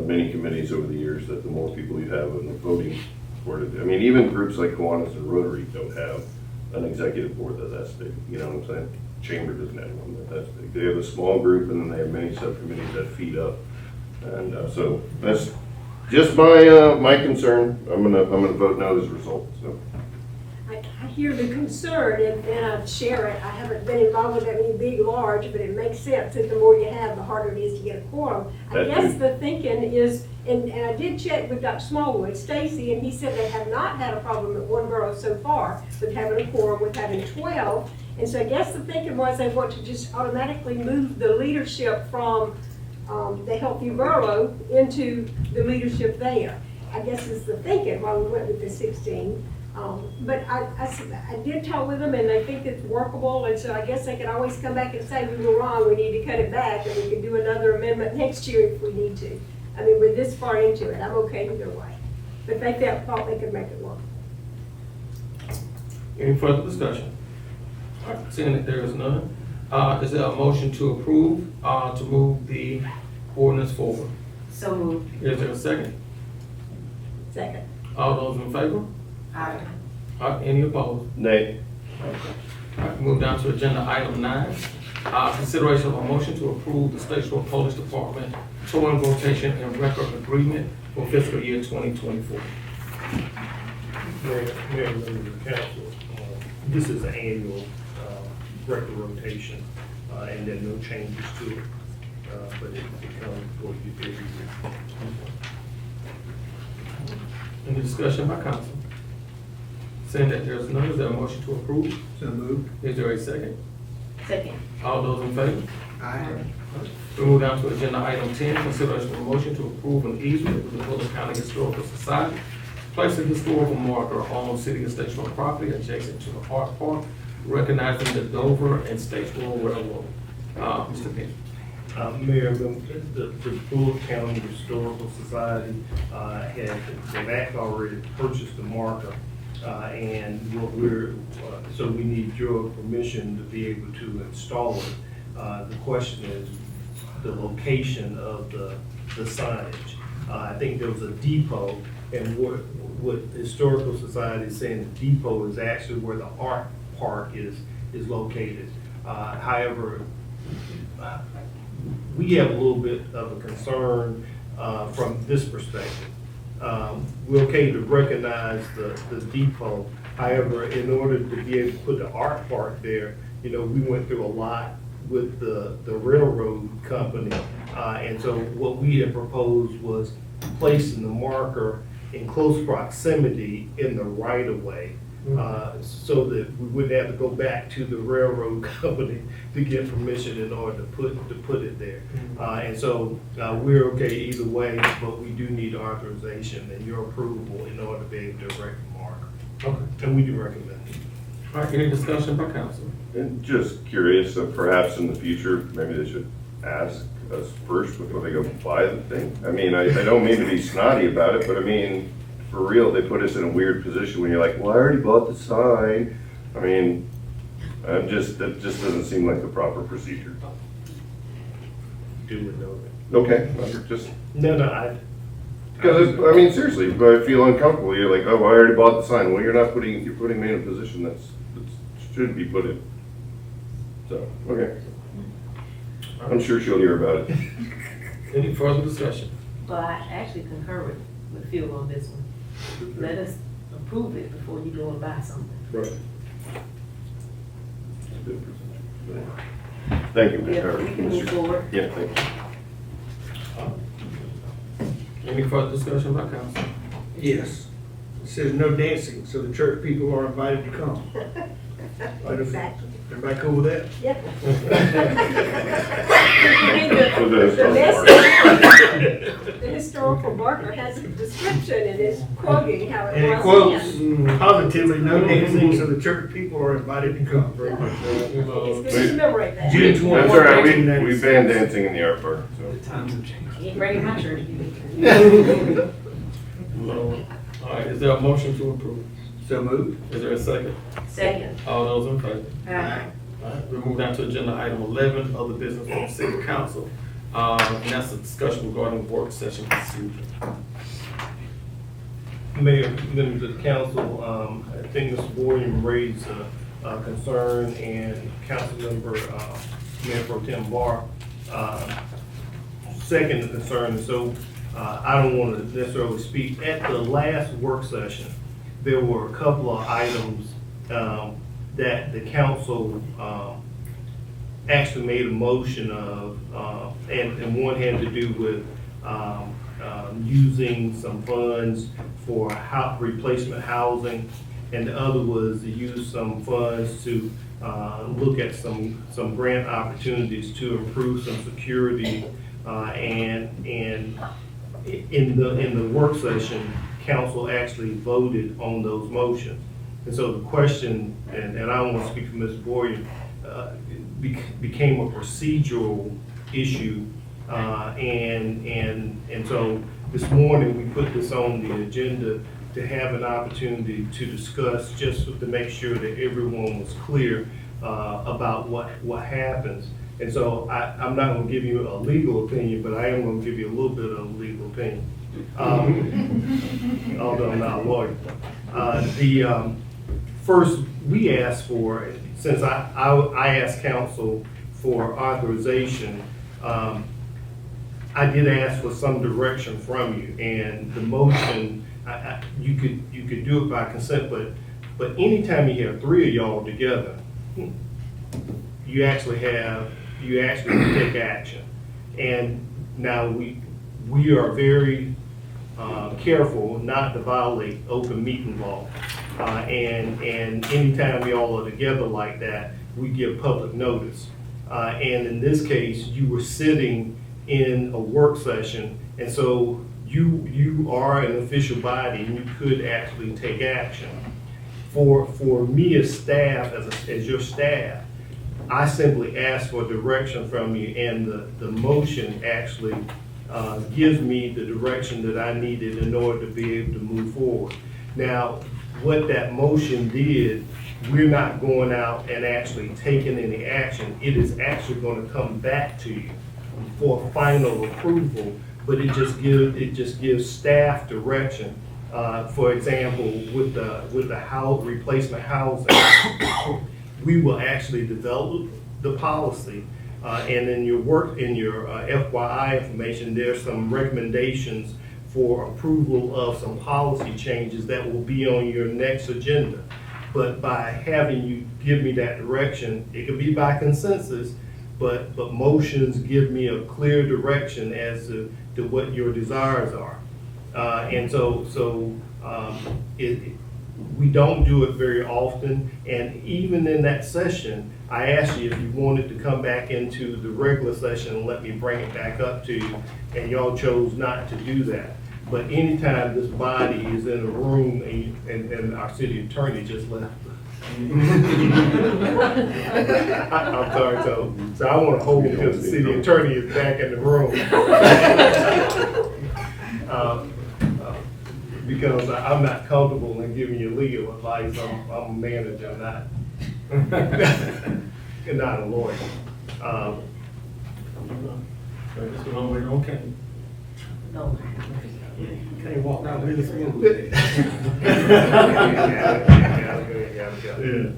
many committees over the years, that the more people you have in the voting board, I mean, even groups like Kiwanis and Rotary don't have an executive board that's big. You know what I'm saying? Chamber doesn't have one that's big. They have a small group, and then they have many subcommittees that feed up. And so that's just my concern. I'm gonna vote no as a result. So
I hear the concern, and I share it. I haven't been involved with that many big, large, but it makes sense that the more you have, the harder it is to get a quorum. I guess the thinking is, and I did check with Dr. Smallwood, Stacy, and he said they have not had a problem at One Borough so far with having a quorum, with having 12. And so I guess the thinking was they want to just automatically move the leadership from the Healthy Borough into the leadership there. I guess is the thinking while we went with the 16. But I did talk with them, and they think it's workable, and so I guess they can always come back and say, we were wrong, we need to cut it back, and we can do another amendment next year if we need to. I mean, we're this far into it, I'm okay either way. But they thought they could make it work.
Any further discussion? All right, seeing that there is none, is there a motion to approve, to move the ordinance forward?
So moved.
Is there a second?
Second.
All those in favor?
Aye.
All right, any opposed?
nay.
All right, move down to agenda item 9. Consideration of a motion to approve the Statesboro Police Department towing rotation and record agreement for fiscal year 2024.
Mayor, members of the council, this is an annual record rotation, and there are no changes to it, but it comes for you every year.
Any discussion by council? Seeing that there's none, is there a motion to approve?
So moved.
Is there a second?
Second.
All those in favor?
Aye.
We move down to agenda item 10, consideration of a motion to approve an easement with the Fulton County Historical Society, place a historical marker on city and statewide property adjacent to the Hart Park, recognizing the Dover and Statesboro Railroad. Mr. Penn.
Mayor, the Fulton County Historical Society they've actually already purchased the marker. And what so we need your permission to be able to install it. The question is the location of the signage. I think there was a depot, and what the Historical Society is saying, the depot is actually where the art park is located. However, we have a little bit of a concern from this perspective. We're okay to recognize the depot. However, in order to be able to put the art park there, we went through a lot with the railroad company. And so what we had proposed was placing the marker in close proximity in the right of way, so that we wouldn't have to go back to the railroad company to get permission in order to put it there. And so we're okay either way, but we do need authorization and your approval in order to be able to erect the marker.
Okay.
And we do recommend it.
All right, any discussion by council?
And just curious, perhaps in the future, maybe they should ask us first before they go buy the thing. I mean, I don't mean to be snotty about it, but I mean, for real, they put us in a weird position when you're like, well, I already bought the sign. I mean, that just doesn't seem like the proper procedure.
Do it, know
Okay, just,
No,
because, I mean, seriously, but I feel uncomfortable. You're like, oh, I already bought the sign. Well, you're putting me in a position that shouldn't be put in. So, okay. I'm sure she'll hear about it.
Any further discussion?
Well, I actually concur with Phil on this one. Let us approve it before you go and buy something.
Right. Thank you,
Yeah, we can move forward.
Yeah, thank you.
Any further discussion by council?
Yes. It says no dancing, so the church people are invited to come.
Exactly.
Everybody cool with that?
Yep.
For the
The message, the historical marker has a description and is quoting how
And
it
it
was
quotes
then.
positively, no dancing, so the church people are invited to come. Very much.
It's good to commemorate that.
June 21.
That's all right, we banned dancing in the art park, so.
Times have changed.
Ain't bringing my church.
All right, is there a motion to approve?
So moved.
Is there a second?
Second.
All those in favor?
Aye.
All right, we move down to agenda item 11, other business from city council. And that's a discussion regarding work session procedure.
Mayor, members of the council, I think Mr. Boyd raised a concern, and Councilmember Mayor Pro Tem Barr second the concern. So I don't want to necessarily speak. At the last work session, there were a couple of items that the council actually made a motion of, and one had to do with using some funds for replacement housing, and the other was to use some funds to look at some grant opportunities to improve some security, and in the work session, council actually voted on those motions. And so the question, and I don't want to speak for Ms. Boyer, became a procedural issue, and so this morning we put this on the agenda to have an opportunity to discuss, just to make sure that everyone was clear about what happens. And so I'm not going to give you a legal opinion, but I am going to give you a little bit of a legal opinion, although I'm not a lawyer. First, we asked for, since I asked council for authorization, I did ask for some direction from you, and the motion, you could do it by consent, but anytime you have three of y'all together, you actually take action. And now we are very careful not to violate open meeting law. And anytime y'all are together like that, we give public notice. And in this case, you were sitting in a work session, and so you are an official body and you could actually take action. For me as staff, as your staff, I simply ask for direction from you, and the motion actually gives me the direction that I needed in order to be able to move forward. Now, what that motion did, we're not going out and actually taking any action. It is actually going to come back to you for final approval, but it just gives staff direction. For example, with the house replacement housing, we will actually develop the policy, and in your FYI information, there's some recommendations for approval of some policy changes that will be on your next agenda. But by having you give me that direction, it could be by consensus, but motions give me a clear direction as to what your desires are. And so we don't do it very often, and even in that session, I asked you if you wanted to come back into the regular session and let me bring it back up to you, and y'all chose not to do that. But anytime this body is in a room and our city attorney just left. I'm sorry, so I want to hold it until the city attorney is back in the room. Because I'm not comfortable in giving you legal advice. I'm a manager, not a lawyer.
Okay.
No.
Can't walk out really smooth.
Yeah.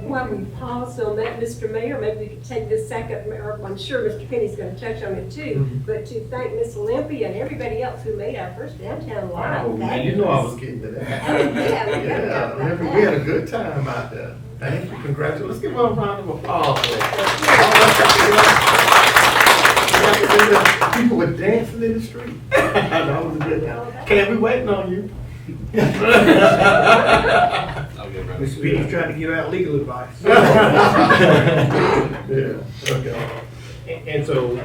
While we pause on that, Mr. Mayor, maybe we could take this second, or I'm sure Mr. Penny's gonna touch on it too, but to thank Miss Olympia and everybody else who made our first downtown live.
Oh, man, you know I was getting to that.
Yeah,
We had a good time out there. Thank you, congratulations. Let's give her a round of applause. People were dancing in the street. That was a good time. Can't be waiting on you.
Mr. Peters trying to give out legal advice.
Yeah, okay. And so,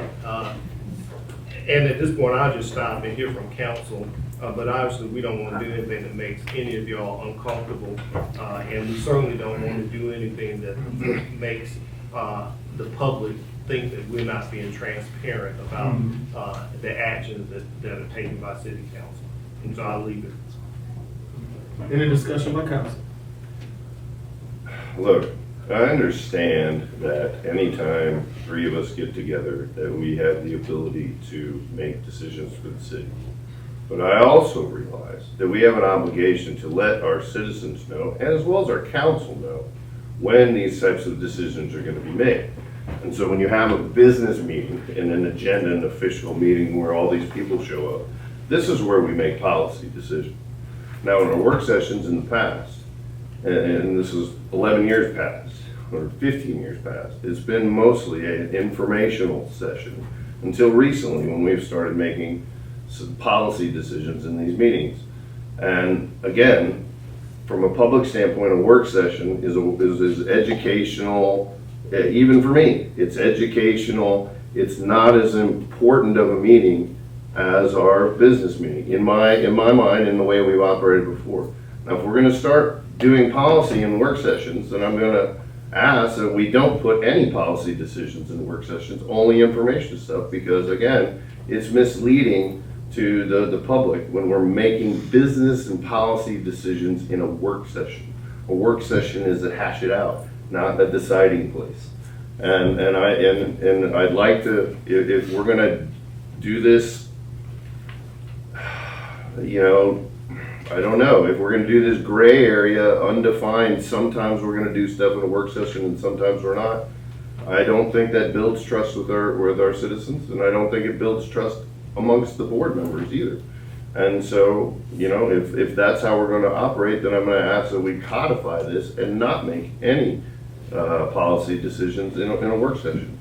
and at this point, I'll just stop and hear from council. But obviously, we don't want to do anything that makes any of y'all uncomfortable. And we certainly don't want to do anything that makes the public think that we're not being transparent about the actions that are taken by city council. And so I'll leave it.
Any discussion by council?
Look, I understand that anytime three of us get together, that we have the ability to make decisions for the city. But I also realize that we have an obligation to let our citizens know, as well as our council know, when these types of decisions are going to be made. And so when you have a business meeting and an agenda, an official meeting where all these people show up, this is where we make policy decisions. Now, in our work sessions in the past, and this is 11 years past, or 15 years past, it's been mostly an informational session until recently when we've started making some policy decisions in these meetings. And again, from a public standpoint, a work session is educational, even for me. It's educational. It's not as important of a meeting as our business meeting, in my mind, in the way we've operated before. Now, if we're going to start doing policy in work sessions, then I'm going to ask that we don't put any policy decisions in work sessions, only information stuff, because again, it's misleading to the public when we're making business and policy decisions in a work session. A work session is to hash it out, not a deciding place. And I'd like to, if we're going to do this, you know, I don't know, if we're going to do this gray area, undefined, sometimes we're going to do stuff in a work session and sometimes we're not. I don't think that builds trust with our citizens, and I don't think it builds trust amongst the board members either. And so, you know, if that's how we're going to operate, then I'm going to ask that we codify this and not make any policy decisions in a work session.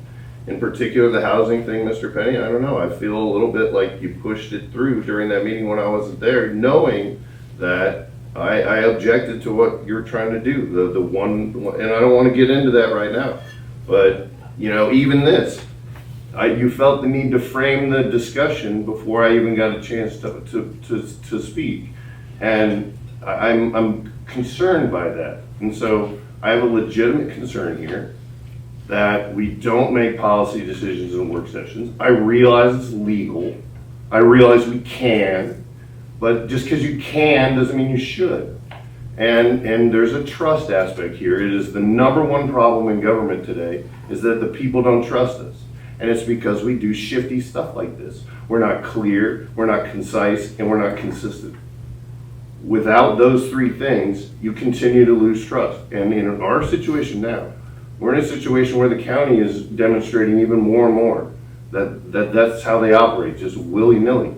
In particular, the housing thing, Mr. Penny, I don't know. I feel a little bit like you pushed it through during that meeting when I wasn't there, knowing that I objected to what you're trying to do, the one, and I don't want to get into that right now. But, you know, even this, you felt the need to frame the discussion before I even got a chance to speak. And I'm concerned by that. And so I have a legitimate concern here that we don't make policy decisions in work sessions. I realize it's legal. I realize we can. But just because you can doesn't mean you should. And there's a trust aspect here. It is the number one problem in government today is that the people don't trust us. And it's because we do shifty stuff like this. We're not clear, we're not concise, and we're not consistent. Without those three things, you continue to lose trust. And in our situation now, we're in a situation where the county is demonstrating even more and more that's how they operate, just willy-nilly.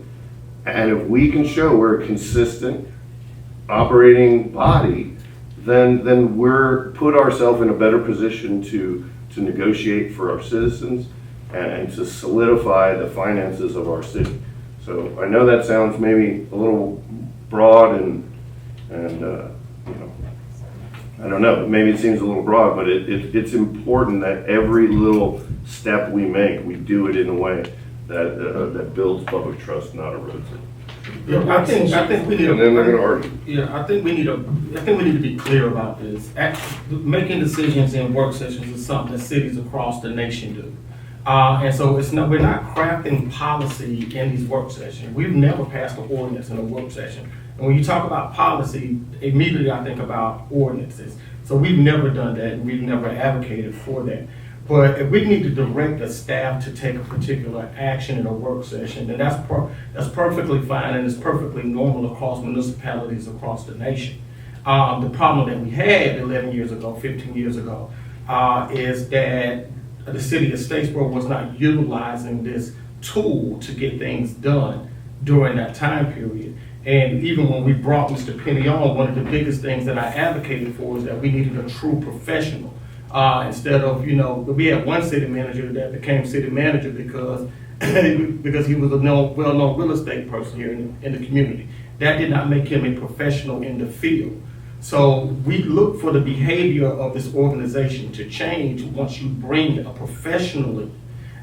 And if we can show we're a consistent operating body, then we're put ourselves in a better position to negotiate for our citizens and to solidify the finances of our city. So I know that sounds maybe a little broad and you know, I don't know, maybe it seems a little broad, but it's important that every little step we make, we do it in a way that builds public trust, not erodes it.
Yeah, I think we need
And then they're gonna argue.
Yeah, I think we need to be clear about this. Making decisions in work sessions is something that cities across the nation do. And so we're not crafting policy in these work sessions. We've never passed an ordinance in a work session. And when you talk about policy, immediately I think about ordinances. So we've never done that, and we've never advocated for that. But if we need to direct the staff to take a particular action in a work session, then that's perfectly fine, and it's perfectly normal across municipalities across the nation. The problem that we had 11 years ago, 15 years ago, is that the city of Statesboro was not utilizing this tool to get things done during that time period. And even when we brought Mr. Penny on, one of the biggest things that I advocated for is that we needed a true professional. Instead of, you know, we had one city manager that became city manager because he was a well-known real estate person here in the community. That did not make him a professional in the field. So we look for the behavior of this organization to change once you bring a professional in.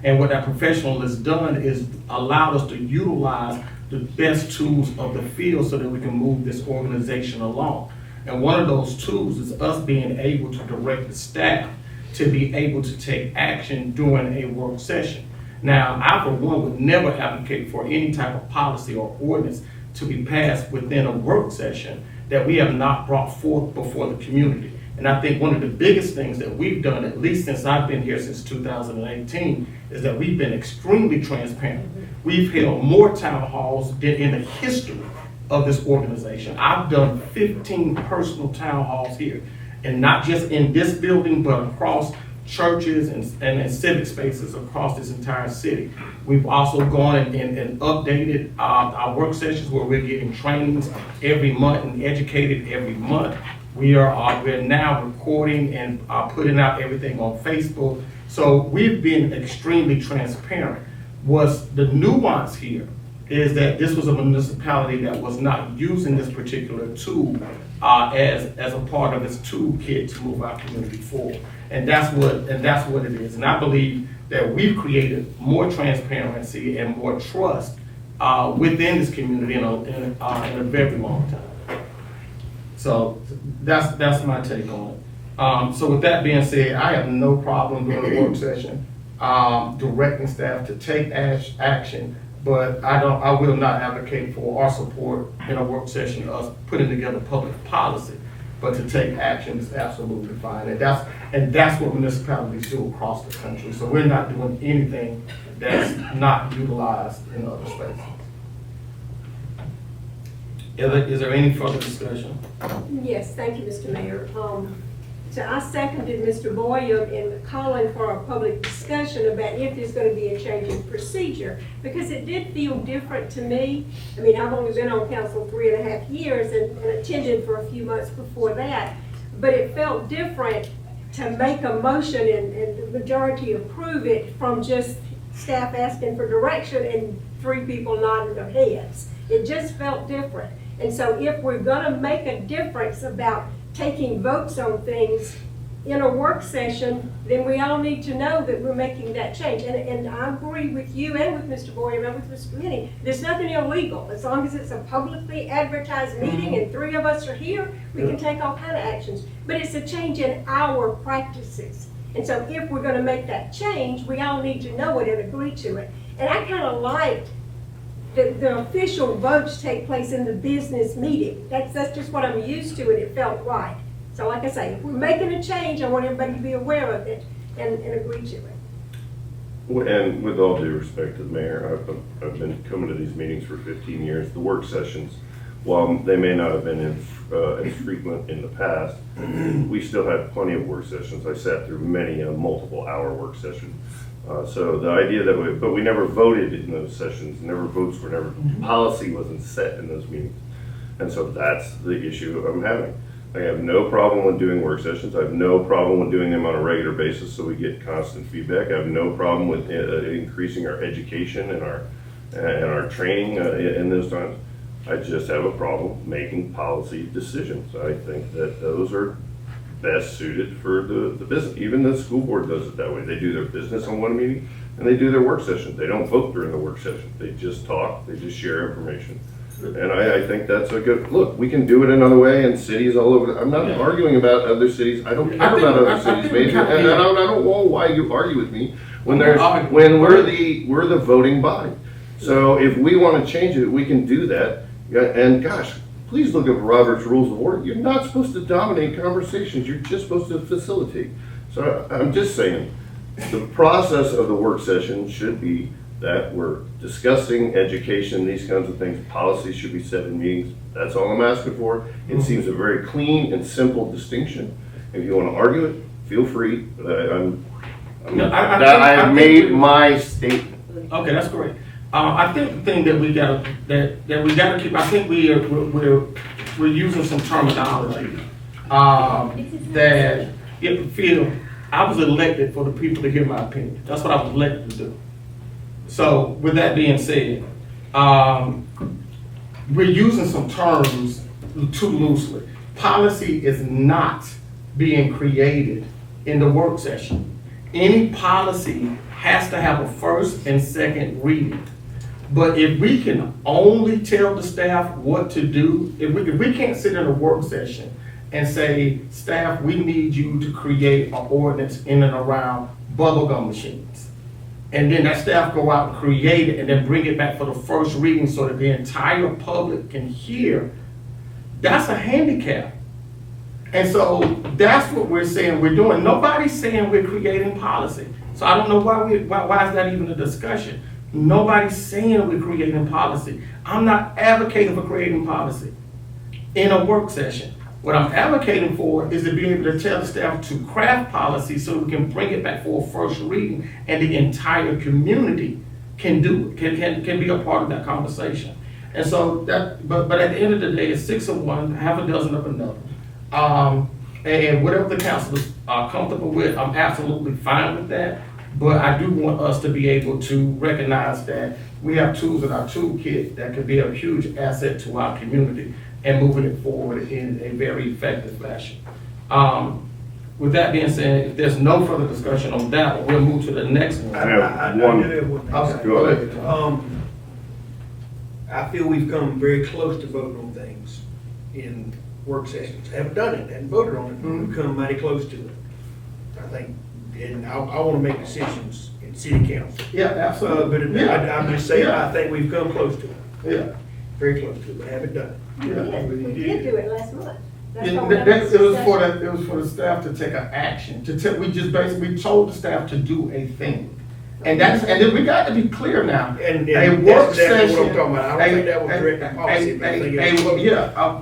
And what that professional has done is allowed us to utilize the best tools of the field so that we can move this organization along. And one of those tools is us being able to direct the staff to be able to take action during a work session. Now, I for one would never advocate for any type of policy or ordinance to be passed within a work session that we have not brought forth before the community. And I think one of the biggest things that we've done, at least since I've been here since 2018, is that we've been extremely transparent. We've held more town halls than in the history of this organization. I've done 15 personal town halls here, and not just in this building, but across churches and civic spaces across this entire city. We've also gone and updated our work sessions where we're getting trainings every month and educated every month. We're now recording and putting out everything on Facebook. So we've been extremely transparent. What's the nuance here is that this was a municipality that was not using this particular tool as a part of its toolkit to move our community forward. And that's what it is. And I believe that we've created more transparency and more trust within this community in a very long time. So that's my take on it. So with that being said, I have no problem during a work session directing staff to take action, but I will not advocate for or support in a work session us putting together public policy. But to take action is absolutely fine, and that's what municipalities do across the country. So we're not doing anything that's not utilized in other spaces. Is there any further discussion?
Yes, thank you, Mr. Mayor. So I seconded Mr. Boyer in calling for a public discussion about if there's going to be a change in procedure, because it did feel different to me. I mean, I've only been on council 3.5 years and attended for a few months before that, but it felt different to make a motion and the majority approve it from just staff asking for direction and 3 people nodding their heads. It just felt different. And so if we're gonna make a difference about taking votes on things in a work session, then we all need to know that we're making that change. And I agree with you and with Mr. Boyer and with Mr. Lenny. There's nothing illegal. As long as it's a publicly advertised meeting and 3 of us are here, we can take all kind of actions. But it's a change in our practices. And so if we're gonna make that change, we all need to know it and agree to it. And I kind of liked the official votes take place in the business meeting. That's just what I'm used to, and it felt right. So like I say, if we're making a change, I want everybody to be aware of it and agree to it.
And with all due respect to the mayor, I've been coming to these meetings for 15 years. The work sessions, while they may not have been as frequent in the past, we still had plenty of work sessions. I sat through many multiple hour work sessions. So the idea that but we never voted in those sessions, votes were never, policy wasn't set in those meetings. And so that's the issue I'm having. I have no problem with doing work sessions. I have no problem with doing them on a regular basis so we get constant feedback. I have no problem with increasing our education and our training in those times. I just have a problem making policy decisions. I think that those are best suited for the business. Even the school board does it that way. They do their business on one meeting and they do their work session. They don't vote during the work session. They just talk, they just share information. And I think that's a good, look, we can do it another way in cities all over. I'm not arguing about other cities. I don't care about other cities, Major. And I don't know why you argue with me when we're the voting body. So if we want to change it, we can do that. And gosh, please look at Robert's Rules of Order. You're not supposed to dominate conversations. You're just supposed to facilitate. So I'm just saying, the process of the work session should be that we're discussing education, these kinds of things. Policies should be set in meetings. That's all I'm asking for. It seems a very clean and simple distinction. If you want to argue it, feel free. But I've made my statement.
Okay, that's great. I think the thing that we gotta keep. I think we're using some terminology that feel. I was elected for the people to hear my opinion. That's what I was elected to do. So with that being said, we're using some terms too loosely. Policy is not being created in the work session. Any policy has to have a first and second reading. But if we can only tell the staff what to do, if we can't sit in a work session and say, staff, we need you to create an ordinance in and around bubblegum machines. And then that staff go out and create it and then bring it back for the first reading so that the entire public can hear, that's a handicap. And so that's what we're saying we're doing. Nobody's saying we're creating policy. So I don't know why is that even a discussion? Nobody's saying we're creating policy. I'm not advocating for creating policy in a work session. What I'm advocating for is to be able to tell the staff to craft policy so we can bring it back for a first reading and the entire community can do it, can be a part of that conversation. And so that, but at the end of the day, it's 6 of one, half a dozen of another. And whatever the council is comfortable with, I'm absolutely fine with that. But I do want us to be able to recognize that we have tools in our toolkit that could be a huge asset to our community and moving it forward in a very effective fashion. With that being said, if there's no further discussion on that, we'll move to the next one.
I do have one.
Okay,
Go ahead.
I feel we've come very close to voting on things in work sessions. Haven't done it, haven't voted on it, but we've come mighty close to it. I think, and I want to make decisions in city council.
Yeah, absolutely.
But I'm just saying, I think we've come close to it.
Yeah.
Very close to it, but haven't done it.
We did do it last month. That's
It
all
was
discussion.
for the staff to take an action, we just basically told the staff to do a thing. And then we got to be clear now.
And
A work
that's exactly what I'm
session.
talking about. I don't think that was direct policy. but I think it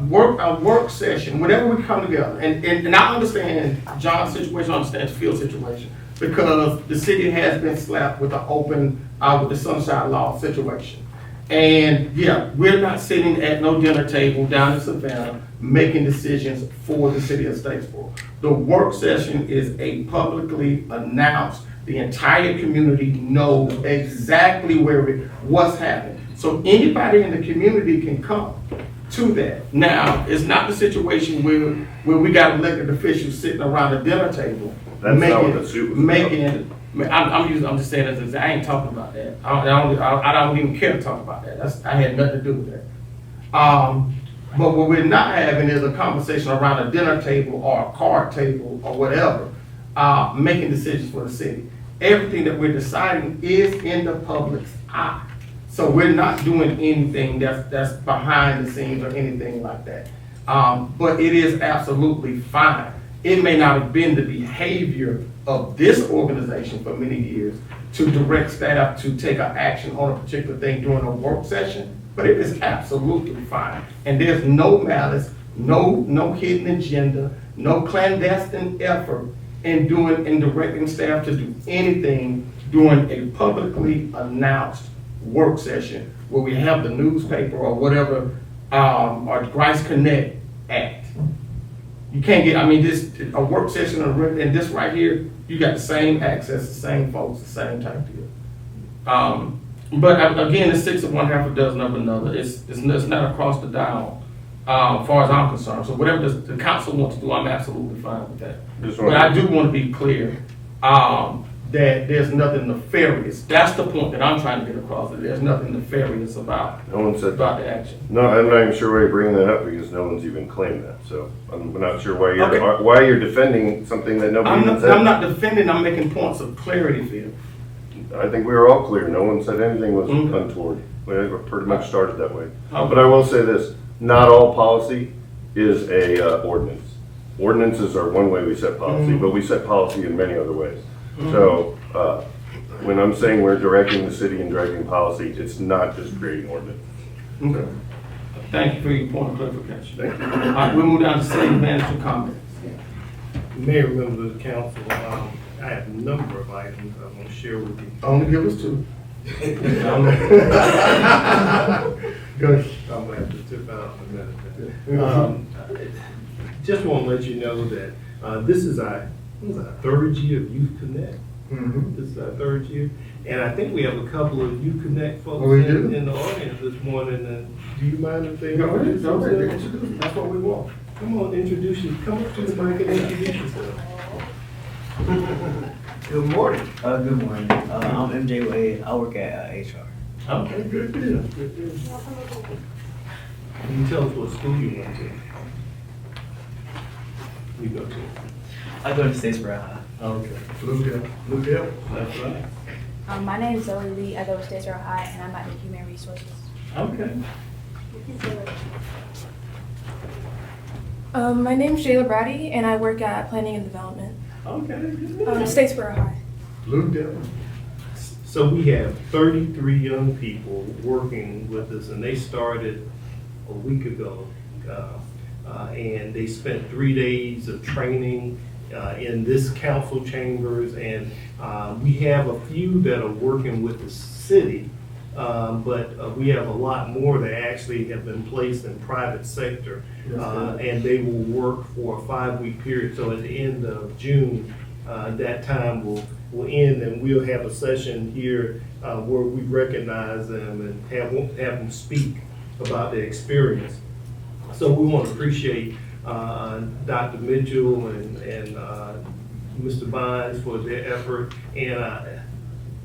was-
A work session, whenever we come together, and I understand John's situation, I understand Phil's situation, because the city has been slapped with with the Sunshine Law situation. And yeah, we're not sitting at no dinner table down in Savannah making decisions for the city of Statesboro. The work session is a publicly announced. The entire community knows exactly what's happening. So anybody in the community can come to that. Now, it's not the situation where we got elected officials sitting around a dinner table.
That's not what the suit was about.
I'm just saying, as I ain't talking about that. I don't even care to talk about that. I had nothing to do with that. But what we're not having is a conversation around a dinner table or a card table or whatever, making decisions for the city. Everything that we're deciding is in the public's eye. So we're not doing anything that's behind the scenes or anything like that. But it is absolutely fine. It may not have been the behavior of this organization for many years to direct staff to take an action on a particular thing during a work session, but it is absolutely fine. And there's no malice, no hidden agenda, no clandestine effort in directing staff to do anything during a publicly announced work session where we have the newspaper or whatever, or Grice Connect Act. You can't get, a work session and this right here, you got the same access, the same folks, the same type deal. But again, it's 6 of one, half a dozen of another. It's not across the dial, as far as I'm concerned. So whatever the council wants to do, I'm absolutely fine with that. But I do want to be clear, that there's nothing nefarious. That's the point that I'm trying to get across, that there's nothing nefarious about the action.
No, I'm not even sure why you're bringing that up because no one's even claimed that. So I'm not sure why you're defending something that nobody even said.
I'm not defending, I'm making points of clarity for you.
I think we were all clear. No one said anything was untoward. We pretty much started that way.
Okay.
But I will say this, not all policy is a ordinance. Ordinances are one way we set policy, but we set policy in many other ways. So when I'm saying we're directing the city and directing policy, it's not just creating ordinance.
Okay. Thank you for your point of clarification.
Thank you.
All right, we'll move down to city manager comments.
Mayor, members of the council, I have a number of items I want to share with you.
Only give us 2.
Good. I'm gonna have to tip out in a minute. Just want to let you know that this is our 3rd year of Youth Connect. This is our 3rd year, and I think we have a couple of Youth Connect folks in the audience this morning. And do you mind if they introduce themselves?
That's what we want.
Come on, introduce you. Come up to the mic and introduce yourself.
Good morning.
Good morning. I'm MJ Wade. I work at HR.
Okay, good deal. Good deal. Can you tell us what school you went to? You go to?
I go to Statesboro High.
Okay. Blue Hill. That's right.
My name is Zoe Lee. I go to Statesboro High, and I'm at the Human Resources.
Okay.
My name is Jayla Brady, and I work at Planning and Development.
Okay.
Statesboro High.
Blue Hill. So we have 33 young people working with us, and they started a week ago. And they spent 3 days of training in this council chambers, and we have a few that are working with the city, but we have a lot more that actually have been placed in private sector, and they will work for a 5-week period. So at the end of June, that time will end, and we'll have a session here where we recognize them and have them speak about their experience. So we want to appreciate Dr. Mitchell and Mr. Bynes for their effort, and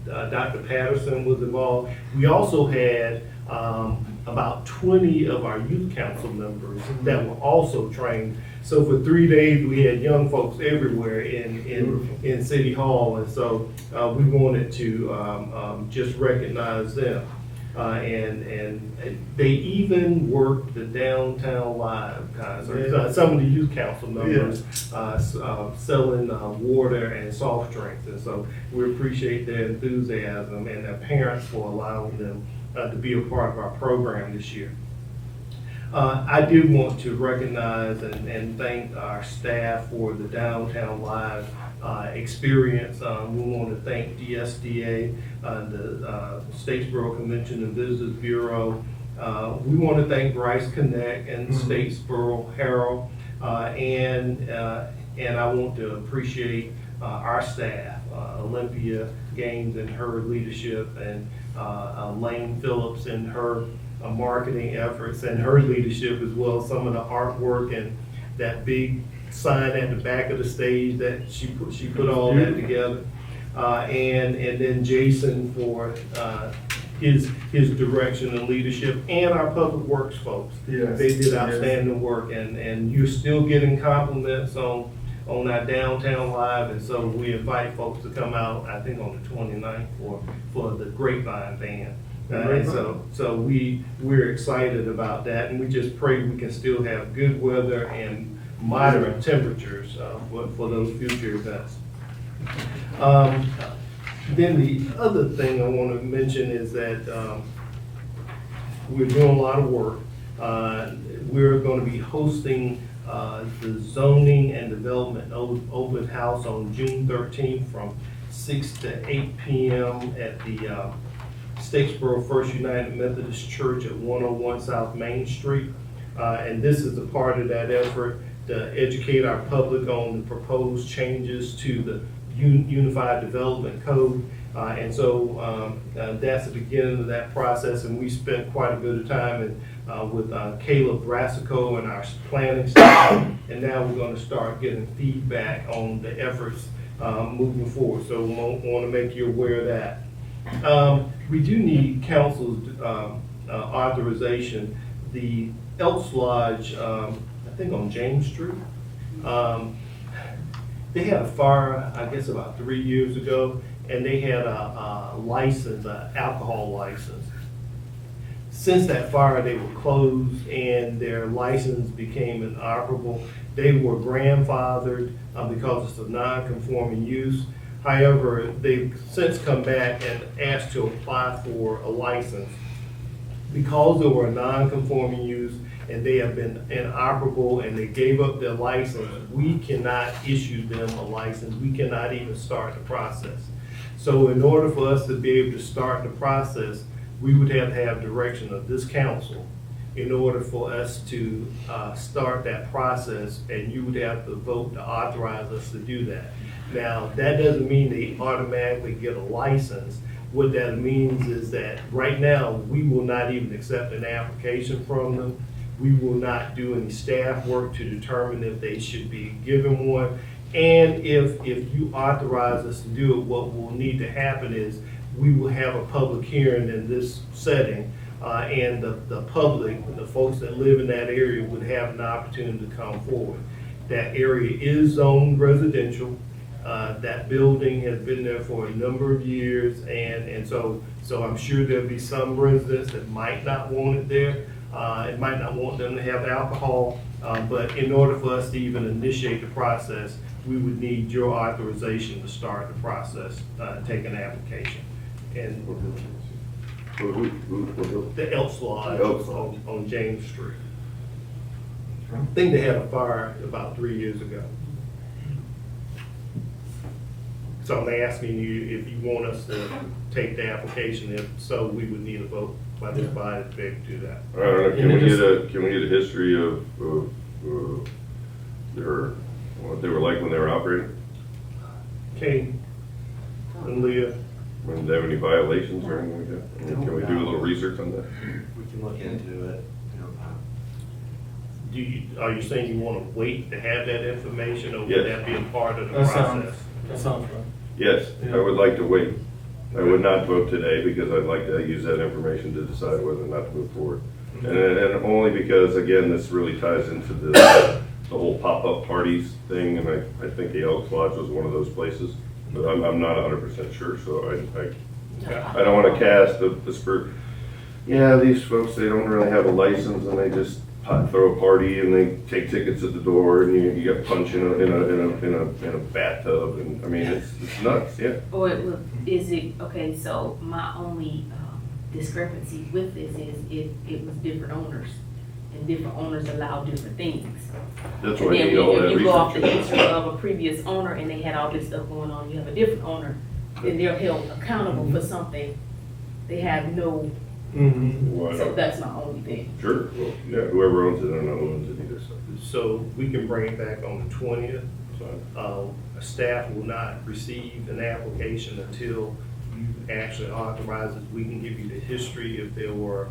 Dr. Patterson was involved. We also had about 20 of our youth council members that were also trained. So for 3 days, we had young folks everywhere in City Hall, and so we wanted to just recognize them. And they even worked the Downtown Live concert. Some of the youth council members selling water and soft drinks, and so we appreciate their enthusiasm and their parents for allowing them to be a part of our program this year. I did want to recognize and thank our staff for the Downtown Live experience. We want to thank DSDA, the Statesboro Convention and Visitors Bureau. We want to thank Grice Connect and Statesboro Herald, and I want to appreciate our staff, Olympia Gaines and her leadership, and Lane Phillips and her marketing efforts and her leadership as well, some of the artwork and that big sign at the back of the stage that she put all that together. And then Jason for his direction and leadership, and our public works folks.
Yes.
They did outstanding work, and you're still getting compliments on our downtown live, and so we invite folks to come out, I think on the 29th for the Grapevine Band. And so we're excited about that, and we just pray we can still have good weather and moderate temperatures for those future events. Then the other thing I want to mention is that we're doing a lot of work. We're going to be hosting the zoning and development open house on June 13th from 6 to 8 p.m. at the Statesboro First United Methodist Church at 101 South Main Street. And this is a part of that effort to educate our public on the proposed changes to the Unified Development Code. And so that's the beginning of that process, and we spent quite a bit of time with Caleb Brassico and our planning staff, and now we're going to start getting feedback on the efforts moving forward. So we want to make you aware of that. We do need council's authorization. The Elks Lodge, I think on James Street, they had a fire, I guess about 3 years ago, and they had a license, an alcohol license. Since that fire, they were closed and their license became inoperable. They were grandfathered because it's a non-conforming use. However, they've since come back and asked to apply for a license. Because they were a non-conforming use and they have been inoperable and they gave up their license, we cannot issue them a license. We cannot even start the process. So in order for us to be able to start the process, we would have to have direction of this council in order for us to start that process, and you would have to vote to authorize us to do that. Now, that doesn't mean they automatically get a license. What that means is that right now, we will not even accept an application from them. We will not do any staff work to determine if they should be given one. And if you authorize us to do it, what will need to happen is we will have a public hearing in this setting, and the public, the folks that live in that area would have an opportunity to come forward. That area is zoned residential. That building has been there for a number of years, and so I'm sure there'll be some residents that might not want it there. It might not want them to have alcohol, but in order for us to even initiate the process, we would need your authorization to start the process, take an application. And the Elks Lodge on James Street. I think they had a fire about 3 years ago. So I'm asking you if you want us to take the application. If so, we would need a vote by this body to be able to do that.
I don't know, can we get a history of what they were like when they were operating?
Kane and Leah.
Did they have any violations or anything like that? I mean, can we do a little research on that?
We can look into it.
Are you saying you want to wait to have that information, or would
Yes.
that be a part of the
That
process?
sounds right.
Yes, I would like to wait. I would not vote today because I'd like to use that information to decide whether or not to move forward. And only because, again, this really ties into the whole pop-up parties thing, and I think the Elks Lodge was one of those places, but I'm not 100% sure, so I don't want to cast the spirit. Yeah, these folks, they don't really have a license, and they just throw a party, and they take tickets at the door, and you get punched in a bathtub, and I mean, it's nuts, yeah.
Or is it, okay, so my only discrepancy with this is if it was different owners, and different owners allow different things.
That's
And
why
then
you need all
if
that
you go off the
research.
history of a previous owner and they had all this stuff going on, you have a different owner, then they're held accountable for something. They have no,
Why
so
not?
that's my only thing.
Sure, well, yeah, whoever owns it, I don't know who owns it either, so.
So we can bring it back on the 20th. Staff will not receive an application until you actually authorize it. We can give you the history if there were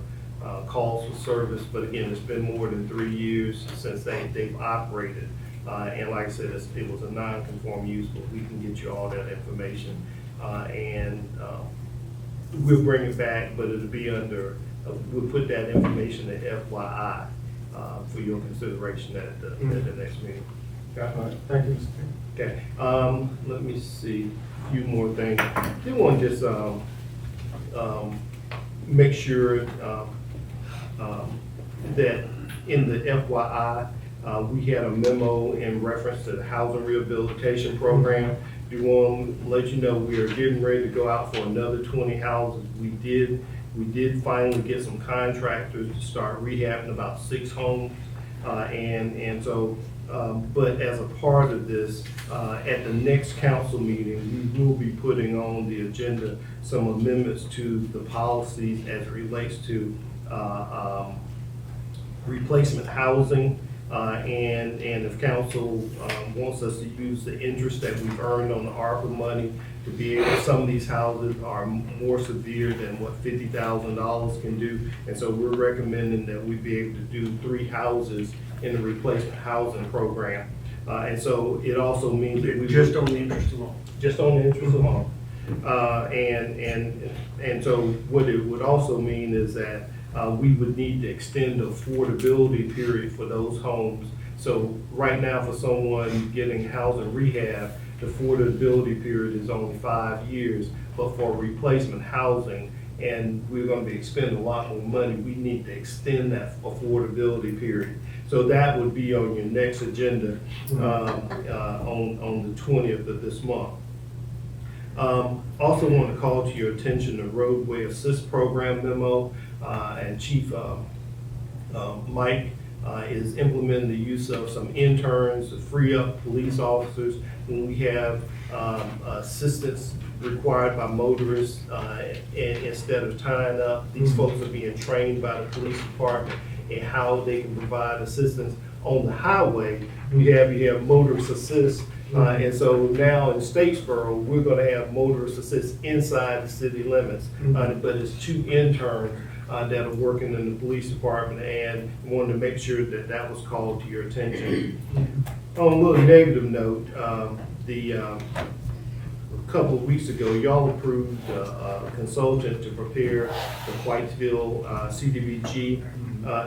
calls for service, but again, it's been more than 3 years since they've operated. And like I said, it was a non-conform use, but we can get you all that information. We'll bring it back, but it'll be under, we'll put that information at FYI for your consideration at the next meeting.
All right, thank you, Mr. Chairman.
Okay, let me see, a few more things. Did want to just make sure that in the FYI, we had a memo in reference to the housing rehabilitation program. We want to let you know we are getting ready to go out for another 20 houses. We did finally get some contractors to start rehabbing about 6 homes. But as a part of this, at the next council meeting, we will be putting on the agenda some amendments to the policies as it relates to replacement housing. And if council wants us to use the interest that we've earned on the ARPA money to be able, some of these houses are more severe than what $50,000 can do. And so we're recommending that we be able to do 3 houses in the replacement housing program. And so it also means that we
Just on the interest alone.
just on the interest alone. And so what it would also mean is that we would need to extend the affordability period for those homes. So right now, for someone getting housing rehab, the affordability period is only 5 years, but for replacement housing, and we're going to be expending a lot more money, we need to extend that affordability period. So that would be on your next agenda on the 20th of this month. Also want to call to your attention the roadway assist program memo, and Chief Mike is implementing the use of some interns to free up police officers when we have assistance required by motorists, and instead of tying up, these folks are being trained by the police department in how they can provide assistance on the highway. You have motorist assist. And so now in Statesboro, we're going to have motorist assist inside the city limits, but it's 2 interns that are working in the police department, and wanted to make sure that that was called to your attention. On a little negative note, a couple of weeks ago, y'all approved a consultant to prepare the Whitesville CDBG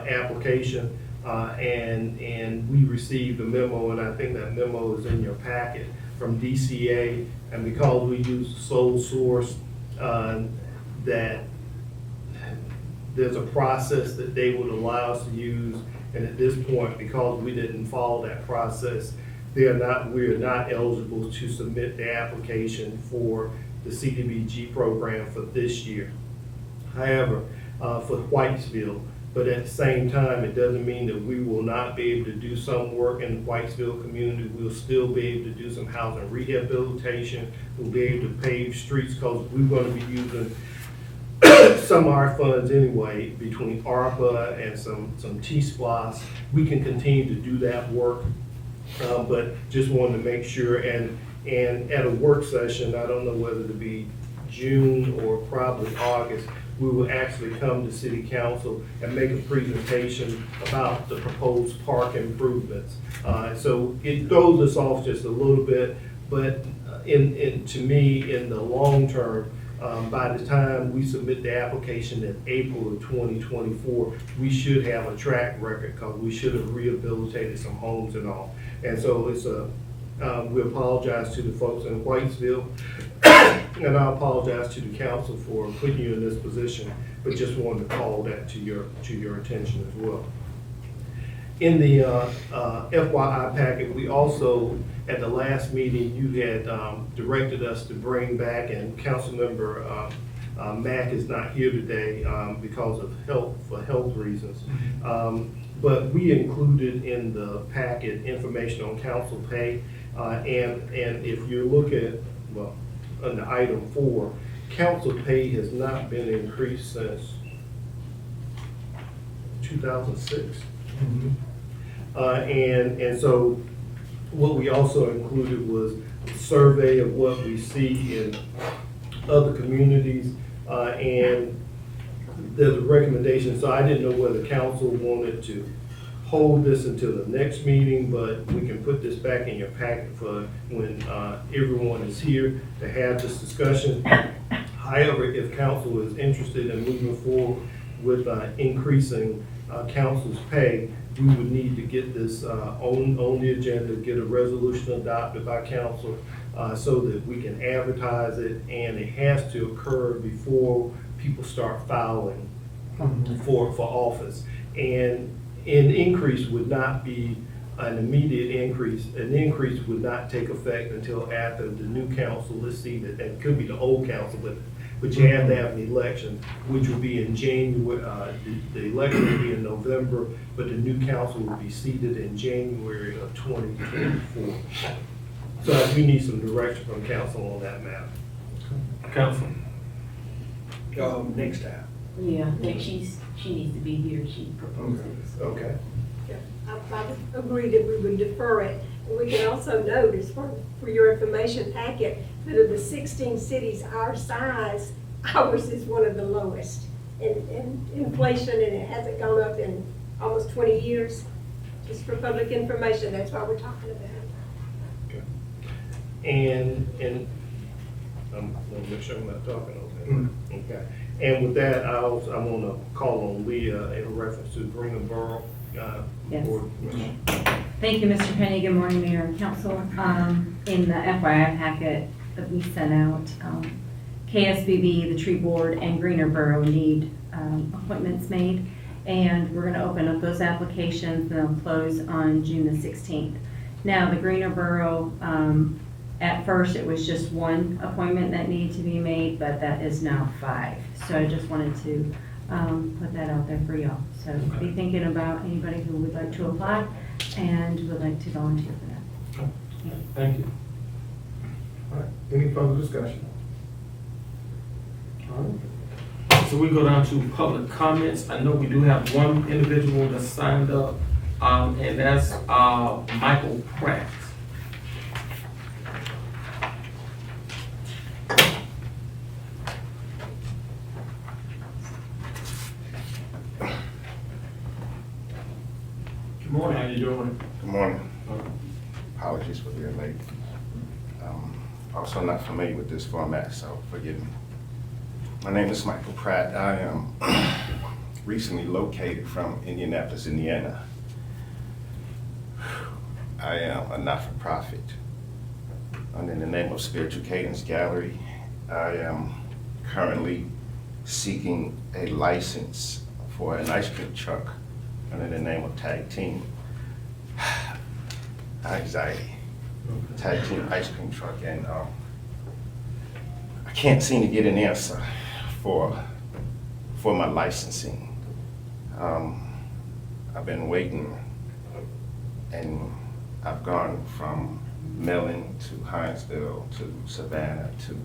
application. And we received a memo, and I think that memo is in your packet, from DCA. And because we use sole source, that there's a process that they would allow us to use. And at this point, because we didn't follow that process, we are not eligible to submit the application for the CDBG program for this year. However, for Whitesville, but at the same time, it doesn't mean that we will not be able to do some work in the Whitesville community. We'll still be able to do some housing rehabilitation. We'll be able to pave streets, because we're going to be using some of our funds anyway, between ARPA and some T-SPLOS. We can continue to do that work, but just wanted to make sure. And at a work session, I don't know whether to be June or probably August, we will actually come to City Council and make a presentation about the proposed park improvements. So it throws us off just a little bit, but to me, in the long term, by the time we submit the application in April of 2024, we should have a track record, because we should have rehabilitated some homes and all. And so it's we apologize to the folks in Whitesville, and I apologize to the council for putting you in this position, but just wanted to call that to your attention as well. In the FYI packet, we also, at the last meeting, you had directed us to bring back, and Councilmember Mack is not here today because of health reasons. But we included in the packet information on council pay, and if you look at, well, under item 4, council pay has not been increased since 2006. And so what we also included was a survey of what we see in other communities, and there's a recommendation, so I didn't know whether council wanted to hold this until the next meeting, but we can put this back in your packet for when everyone is here to have this discussion. However, if council is interested in moving forward with increasing council's pay, we would need to get this on the agenda, get a resolution adopted by council so that we can advertise it, and it has to occur before people start filing for office. And an increase would not be an immediate increase. An increase would not take effect until after the new council is seated. That could be the old council, but you have to have an election, which will be in January. The election will be in November, but the new council will be seated in January of 2024. So we need some direction from council on that matter.
Council.
Next time.
Yeah, I think she needs to be here, she proposed it.
Okay.
I would agree that we would defer it. And we can also note, as for your information packet, that of the 16 cities our size, ours is one of the lowest in inflation, and it hasn't gone up in almost 20 years. Just for public information, that's why we're talking about it.
And I'm gonna make sure I'm not talking over there. Okay. And with that, I want to call on Leah in reference to Greener Borough.
Yes.
Board.
Thank you, Mr. Penny. Good morning, Mayor and Council. In the FYI packet that we sent out, KSBB, the Tree Board, and Greener Borough need appointments made. And we're going to open up those applications, and they'll close on June the 16th. Now, the Greener Borough, at first it was just one appointment that needed to be made, but that is now 5. So I just wanted to put that out there for y'all. So be thinking about anybody who would like to apply and would like to volunteer for that.
Thank you. All right, any further discussion? All right. So we go down to public comments. I know we do have one individual that signed up, and that's Michael Pratt. Good morning, how you doing?
Good morning. Apologies for being late. Also not familiar with this format, so forgive me. My name is Michael Pratt. I am recently located from Indianapolis, Indiana. I am a not-for-profit under the name of Spiritual Cadence Gallery. I am currently seeking a license for an ice cream truck under the name of Tag Team. Anxiety. Tag Team Ice Cream Truck, and I can't seem to get an answer for my licensing. I've been waiting, and I've gone from Mellon to Hinesville to Savannah to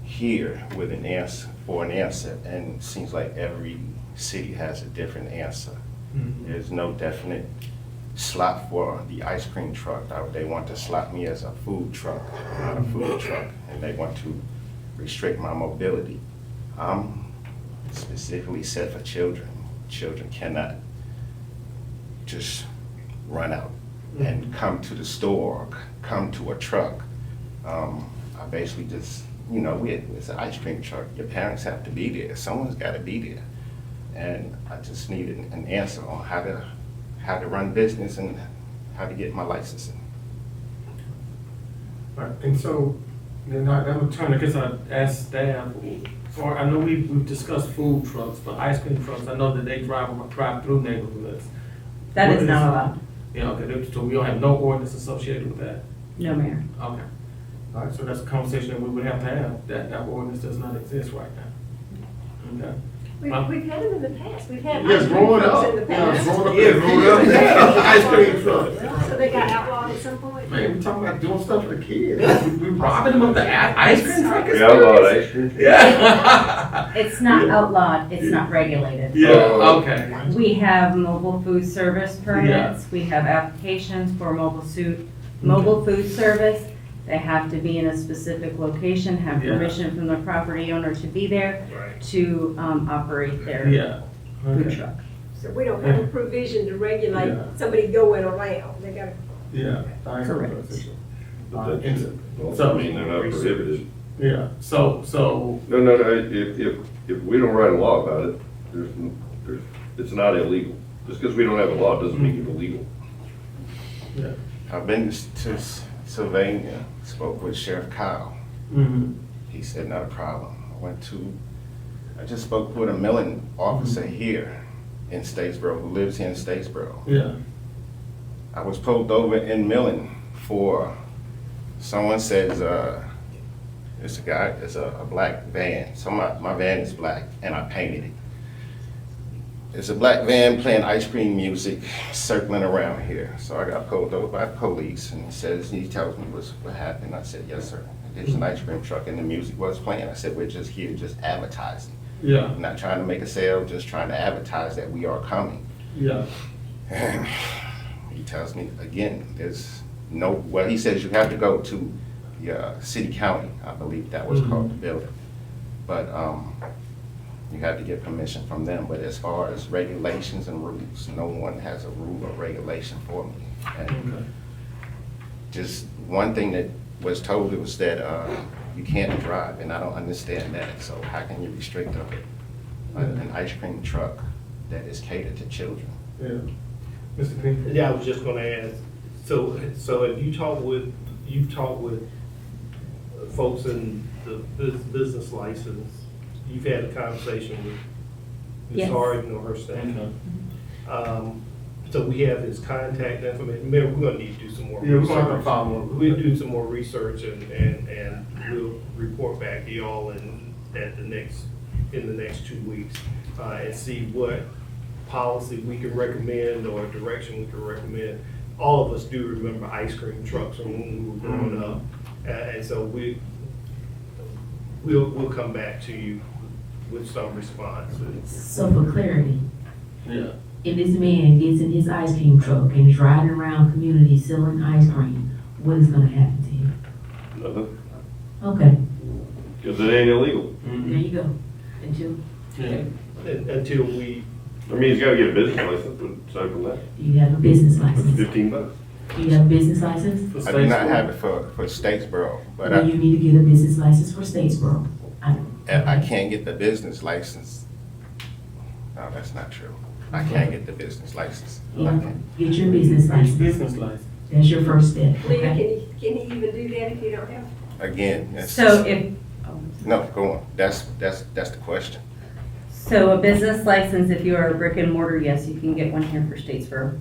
here with an answer, and it seems like every city has a different answer.
Mm-hmm.
There's no definite slot for the ice cream truck. They want to slot me as a food truck, not a food truck, and they want to restrict my mobility. I'm specifically set for children. Children cannot just run out and come to the store, come to a truck. I basically just, it's an ice cream truck. Your parents have to be there. Someone's got to be there. And I just needed an answer on how to run business and how to get my licensing.
All right, and so, then I'm gonna turn, I guess I asked staff, or I know we've discussed food trucks, but ice cream trucks, I know that they drive through neighborhoods.
That
What
is not allowed.
Yeah, okay, so we don't have no ordinance associated with that?
No, Mayor.
Okay. All right, so that's a conversation that we would have to have, that ordinance does not exist right now. Okay.
We've had them in the past. We've had
Yeah,
ice cream
growing
trucks
up.
in the
Yeah,
past.
growing up. Ice cream truck.
So they got outlawed at some point?
Man, we talking about doing stuff for the kids. We robbing them of the ice cream truck.
We outlawed ice cream.
Yeah.
It's not outlawed, it's not regulated.
Yeah, okay.
We have mobile food service permits, we have applications for mobile food service. They have to be in a specific location, have
Yeah.
permission from the property owner to be there
Right.
to operate their
Yeah.
food
Okay.
truck.
So we don't have a provision to regulate
Yeah.
somebody going around. They gotta,
Yeah.
Correct.
So,
I mean, they're not prohibited.
yeah, so,
No, if we don't write a law about it, it's not illegal. Just because we don't have a law doesn't make it illegal.
yeah.
I've been to Sylvania, spoke with Sheriff Kyle.
Mm-hmm.
He said, not a problem. I just spoke with a milling officer here in Statesboro, who lives here in Statesboro.
Yeah.
I was pulled over in Millen for, someone says, it's a black van. So my van is black and I painted it. It's a black van playing ice cream music, circling around here. So I got pulled over by police and he tells me what happened. I said, yes, sir. There's an ice cream truck and the music was playing. I said, we're just here, just advertising.
Yeah.
Not trying to make a sale, just trying to advertise that we are coming.
Yeah.
And he tells me, again, well, he says you have to go to the city county, I believe that was called the building. But you have to get permission from them. But as far as regulations and rules, no one has a rule or regulation for me. And
Okay.
just one thing that was told was that you can't drive, and I don't understand that. So how can you restrict an ice cream truck that is catered to children?
Yeah. Mr. King?
Yeah, I was just gonna ask, so have you've talked with folks in the business license, you've had a conversation with Ms.
Yes.
Harden or her staff? So we have his contact information. Mayor, we're gonna need to do some more
Yeah, we're gonna have to
research.
follow up.
We'll do some more research and we'll report back to y'all in the next 2 weeks, and see what policy we can recommend or direction we can recommend. All of us do remember ice cream trucks from when we were growing up. And so we'll come back to you with some response.
So for clarity,
Yeah.
if this man gets in his ice cream truck and is riding around community selling ice cream, what is gonna happen to him?
Nothing,
Okay,
because it ain't illegal.
there you go. Until,
Yeah.
Until we,
I mean, he's gotta get a business license, but aside from that,
do you have a business
it's
license?
$15.
Do you have a business license?
For
I do not
Statesboro?
have it for Statesboro, but
Then you need to get a business license for Statesboro.
I can't get the business license. No, that's not true. I can't get the business license. I
Yeah,
can't.
get your business license.
Business license.
That's your first step,
Leah,
okay?
can he even do that if you don't have?
Again, that's
So
just-
if,
no, go on. That's the question.
so a business license, if you are a brick and mortar, yes, you can get one here for Statesboro.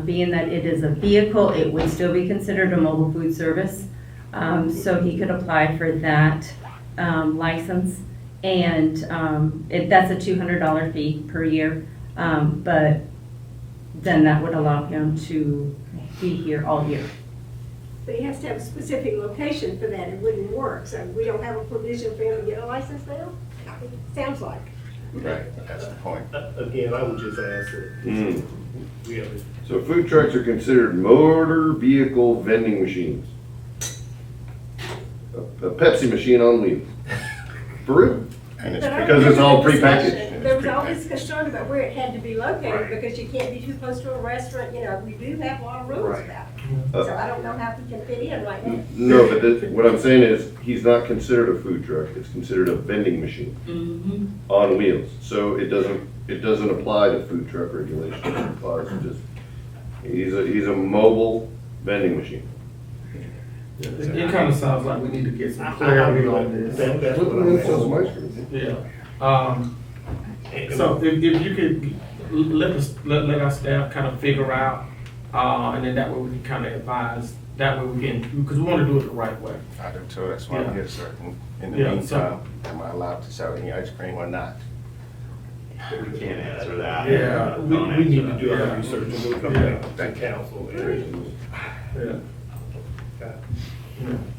Being that it is a vehicle, it would still be considered a mobile food service. So he could apply for that license. And that's a $200 fee per year. But then that would allow him to be here all year.
But he has to have a specific location for that. It wouldn't work. So we don't have a provision for him to get a license now? It sounds like.
Right, that's the point.
again, I would just ask that we have,
So food trucks are considered motor vehicle vending machines. A Pepsi machine on wheels. For real?
And it's
But I
because it's all
remember the
prepackaged.
discussion. There was always concern about where it had to be located because you can't be too close to a restaurant. You know, we do have a lot of rules
Right.
about it. So I don't know how we can fit in right now.
No, but what I'm saying is, he's not considered a food truck, it's considered a vending machine
Mm-hmm.
on wheels. So it doesn't apply to food truck regulations, it applies to just, he's a mobile vending machine.
It kind of sounds like we need to get some clarity on this.
that's what I'm asking.
Yeah. So if you could let our staff kind of figure out, and then that way we can kind of advise, that way we can, because we want to do it the right way.
I do too, that's why I'm here, sir. In the
Yeah, so-
meantime, am I allowed to sell any ice cream or not?
We can't answer that.
Yeah.
We need to do
Yeah.
our research and we'll come
Yeah.
back to council.
Yeah.
Okay.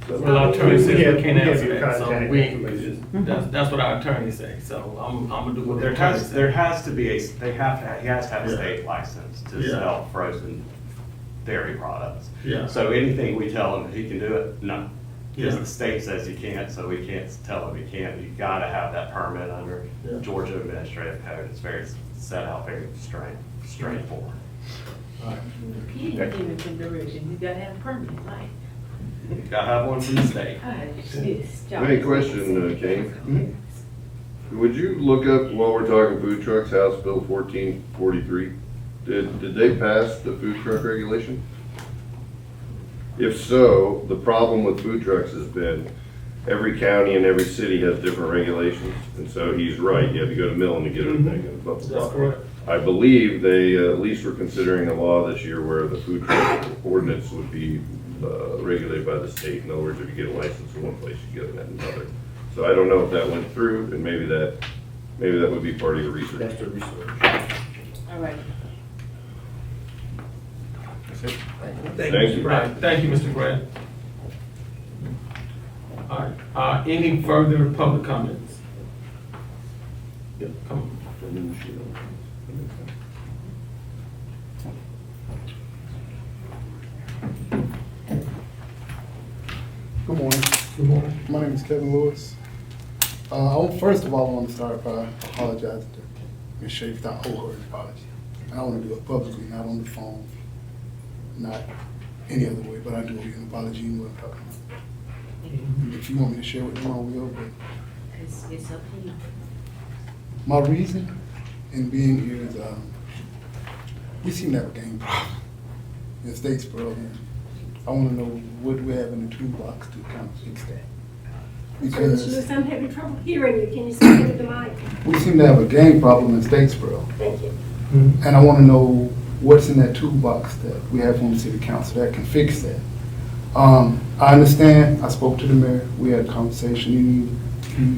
Well, our attorney says we can't
We have
answer
your
that, so
contact
we,
information.
that's what our attorney say, so I'm gonna do what the
There
attorney
has
say.
to be he has to have a state license to
Yeah.
sell frozen dairy products.
Yeah.
So anything we tell him he can do it, no. Because
Yeah.
the state says he can't, so we can't tell him he can't. You gotta have that permit under
Yeah.
Georgia Administrative Code. It's very set out, very straightforward.
You didn't give me some direction, you gotta have a permit, right?
You gotta have one from the state.
Any question, Kane? Would you look up, while we're talking food trucks, House Bill 1443? Did they pass the food truck regulation? If so, the problem with food trucks has been every county and every city has different regulations. And so he's right, you have to go to Millen to get everything. and blah, blah, blah.
That's correct.
I believe they at least were considering a law this year where the food truck ordinance would be regulated by the state. In other words, if you get a license in one place, you get it in another. So I don't know if that went through, and maybe that would be part of your research.
That's the research.
All right.
Thank you.
Right, thank you, Mr. Grant. All right, any further public comments? Yeah, come on.
Good morning.
Good morning.
My name is Kevin Lewis. First of all, I want to start by apologizing to Ms. Schaefer. I owe her an apology. And I want to do it publicly, not on the phone, not any other way, but I do owe you an apology. You know what I'm talking about. If you want me to share with you, I will, but
It's up to you.
my reason in being here is we seem to have a game problem in Statesboro. And I want to know what we have in the toolbox to kind of fix that.
Mr. Lewis, I'm having trouble hearing you. Can you speak into the mic?
We seem to have a gang problem in Statesboro.
Thank you.
And I want to know what's in that toolbox that we have from the city council that can fix that. I understand, I spoke to the mayor, we had a conversation,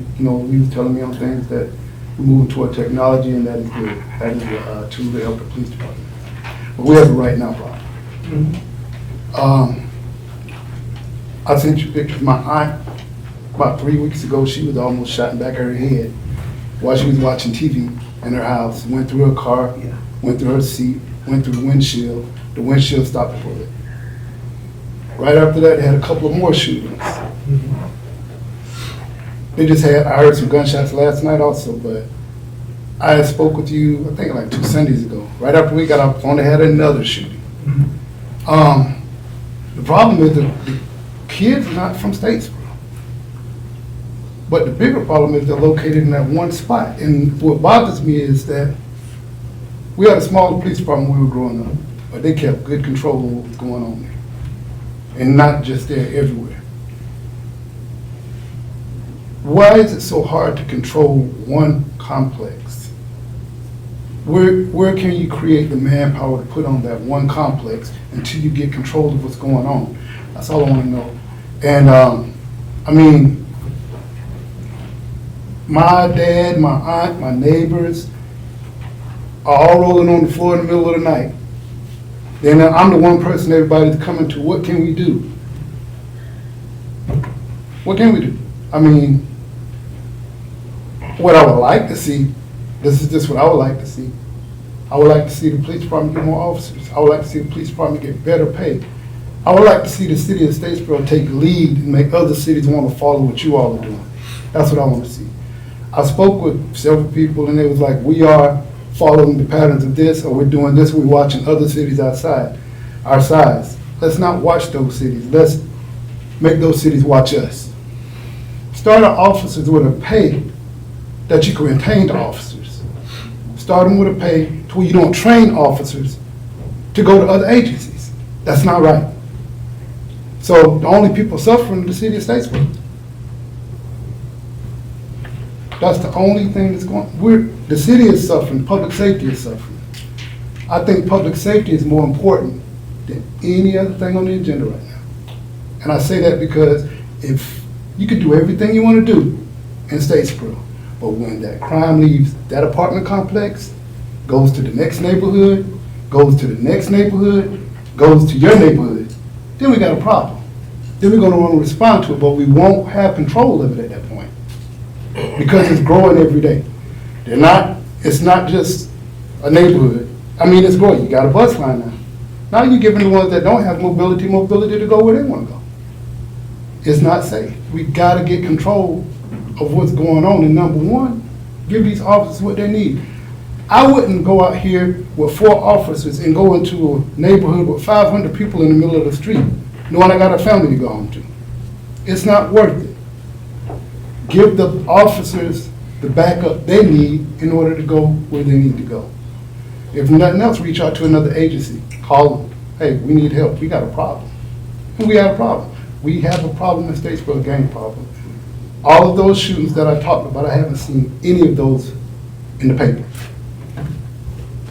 he was telling me on things that we're moving toward technology and that is good. That is a tool to help the police department. But we have a right now problem. I sent you pictures of my aunt, about 3 weeks ago, she was almost shot in the back of her head while she was watching TV in her house, went through her car, went through her seat, went through the windshield stopped the bullet. Right after that, they had a couple of more shootings. I heard some gunshots last night also, but I spoke with you, I think like 2 Sundays ago. Right after we got off the phone, they had another shooting. The problem is the kids are not from Statesboro. But the bigger problem is they're located in that one spot. And what bothers me is that we had a smaller police department when we were growing up, but they kept good control of what was going on there. And not just there, everywhere. Why is it so hard to control one complex? Where can you create the manpower to put on that one complex until you get control of what's going on? That's all I want to know. And my dad, my aunt, my neighbors are all rolling on the floor in the middle of the night. Then I'm the one person everybody's coming to. What can we do? What can we do? What I would like to see, this is just what I would like to see. I would like to see the police department get more officers. I would like to see the police department get better pay. I would like to see the city of Statesboro take the lead and make other cities want to follow what you all are doing. That's what I want to see. I spoke with several people and they was like, we are following the patterns of this, or we're doing this, we're watching other cities outside our size. Let's not watch those cities. Let's make those cities watch us. Start our officers with a pay that you can retain the officers. Start them with a pay to where you don't train officers to go to other agencies. That's not right. So the only people suffering in the city of Statesboro. That's the only thing that's going. The city is suffering. Public safety is suffering. I think public safety is more important than any other thing on the agenda right now. And I say that because if you could do everything you want to do in Statesboro, but when that crime leaves that apartment complex, goes to the next neighborhood, goes to the next neighborhood, goes to your neighborhood, then we got a problem. Then we're going to want to respond to it, but we won't have control of it at that point. Because it's growing every day. It's not just a neighborhood. It's growing. You got a bus line now. Now you're giving the ones that don't have mobility to go where they want to go. It's not safe. We gotta get control of what's going on. And number one, give these officers what they need. I wouldn't go out here with 4 officers and go into a neighborhood with 500 people in the middle of the street, knowing I got a family to go home to. It's not worth it. Give the officers the backup they need in order to go where they need to go. If nothing else, reach out to another agency. Call them. Hey, we need help. We got a problem. And we have a problem. We have a problem in Statesboro, a gang problem. All of those shootings that I talked about, I haven't seen any of those in the paper.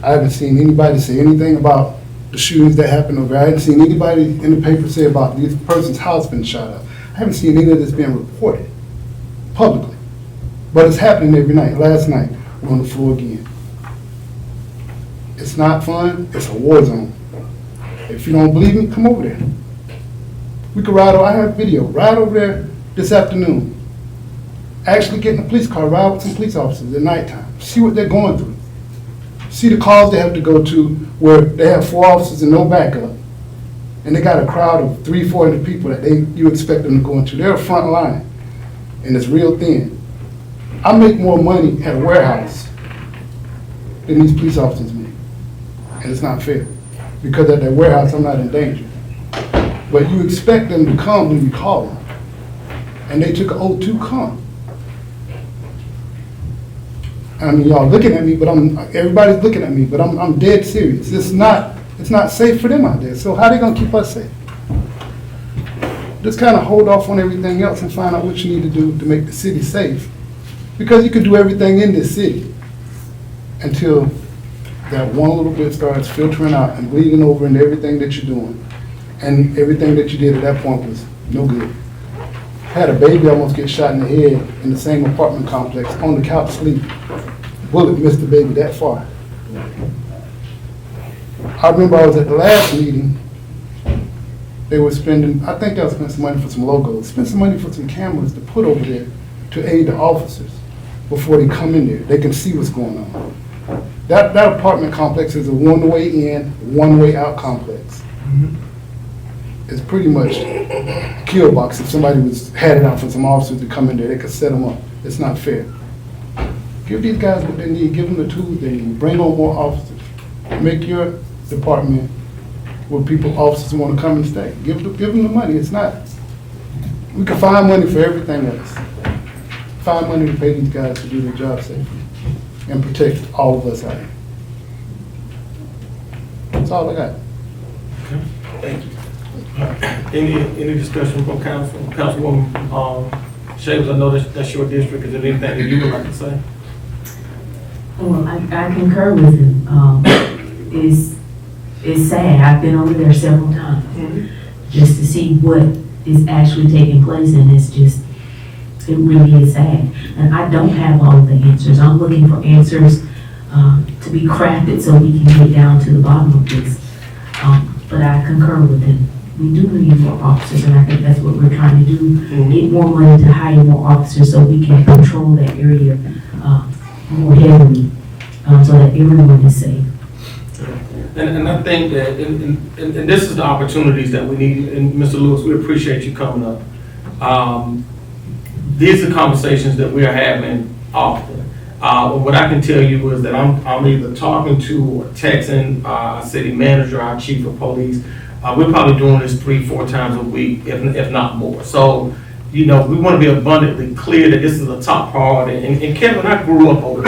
I haven't seen anybody say anything about the shootings that happened over there. I haven't seen anybody in the paper say about this person's house being shot up. I haven't seen any of this being reported publicly. But it's happening every night. Last night, we're on the floor again. It's not fun. It's a war zone. If you don't believe me, come over there. We could ride over, I have video, ride over there this afternoon. Actually get in a police car, ride with some police officers at nighttime. See what they're going through. See the calls they have to go to where they have 4 officers and no backup. And they got a crowd of 300-400 people that you expect them to go into. They're a front line. And it's real thin. I make more money at a warehouse than these police officers make. And it's not fair. Because at that warehouse, I'm not in danger. But you expect them to come when you call them. And they took an oath to come. I mean, y'all looking at me, but everybody's looking at me, but I'm dead serious. It's not safe for them out there. So how they gonna keep us safe? Just kind of hold off on everything else and find out what you need to do to make the city safe. Because you can do everything in this city until that one little bit starts filtering out and bleeding over into everything that you're doing. And everything that you did at that point was no good. Had a baby almost get shot in the head in the same apartment complex on the couch sleeping. Bullet missed the baby that far. I remember I was at the last meeting. They were spending, I think they'll spend some money for some logos, spend some money for some cameras to put over there to aid the officers before they come in there. They can see what's going on. That apartment complex is a one-way in, one-way out complex. It's pretty much a kill box. If somebody had it out for some officers to come in there, they could set them up. It's not fair. Give these guys what they need. Give them the tools they need. Bring on more officers. Make your department where officers want to come and stay. Give them the money. It's not. We can find money for everything else. Find money to pay these guys to do their job safely and protect all of us out here. That's all I got.
Okay, thank you. Any discussion from council? Councilwoman Shavers, I know that's your district. Is there anything that you would like to say?
Well, I concur with him. It's sad. I've been over there several times just to see what is actually taking place, and it really is sad. And I don't have all of the answers. I'm looking for answers to be crafted so we can get down to the bottom of this. But I concur with him. We do need more officers, and I think that's what we're trying to do. Get more money to hire more officers so we can control that area more heavily, so that everyone is safe.
And I think that, and this is the opportunities that we need, and Mr. Lewis, we appreciate you coming up. These are conversations that we are having often. What I can tell you is that I'm either talking to or texting our city manager, our chief of police. We're probably doing this 3-4 times a week, if not more. So, we want to be abundantly clear that this is a top priority. And Kevin, I grew up over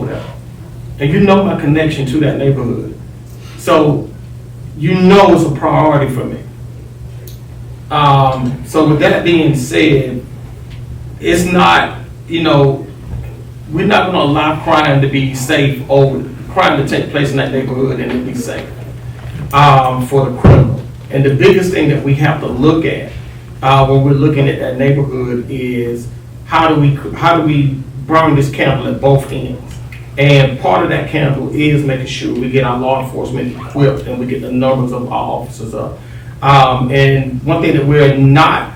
there. And you know my connection to that neighborhood. So, it's a priority for me. So with that being said, it's not, we're not gonna allow crime to be safe crime to take place in that neighborhood and it be safe for the criminal. And the biggest thing that we have to look at when we're looking at that neighborhood is how do we burn this candle at both ends? And part of that candle is making sure we get our law enforcement equipped and we get the numbers of our officers up. And one thing that we're not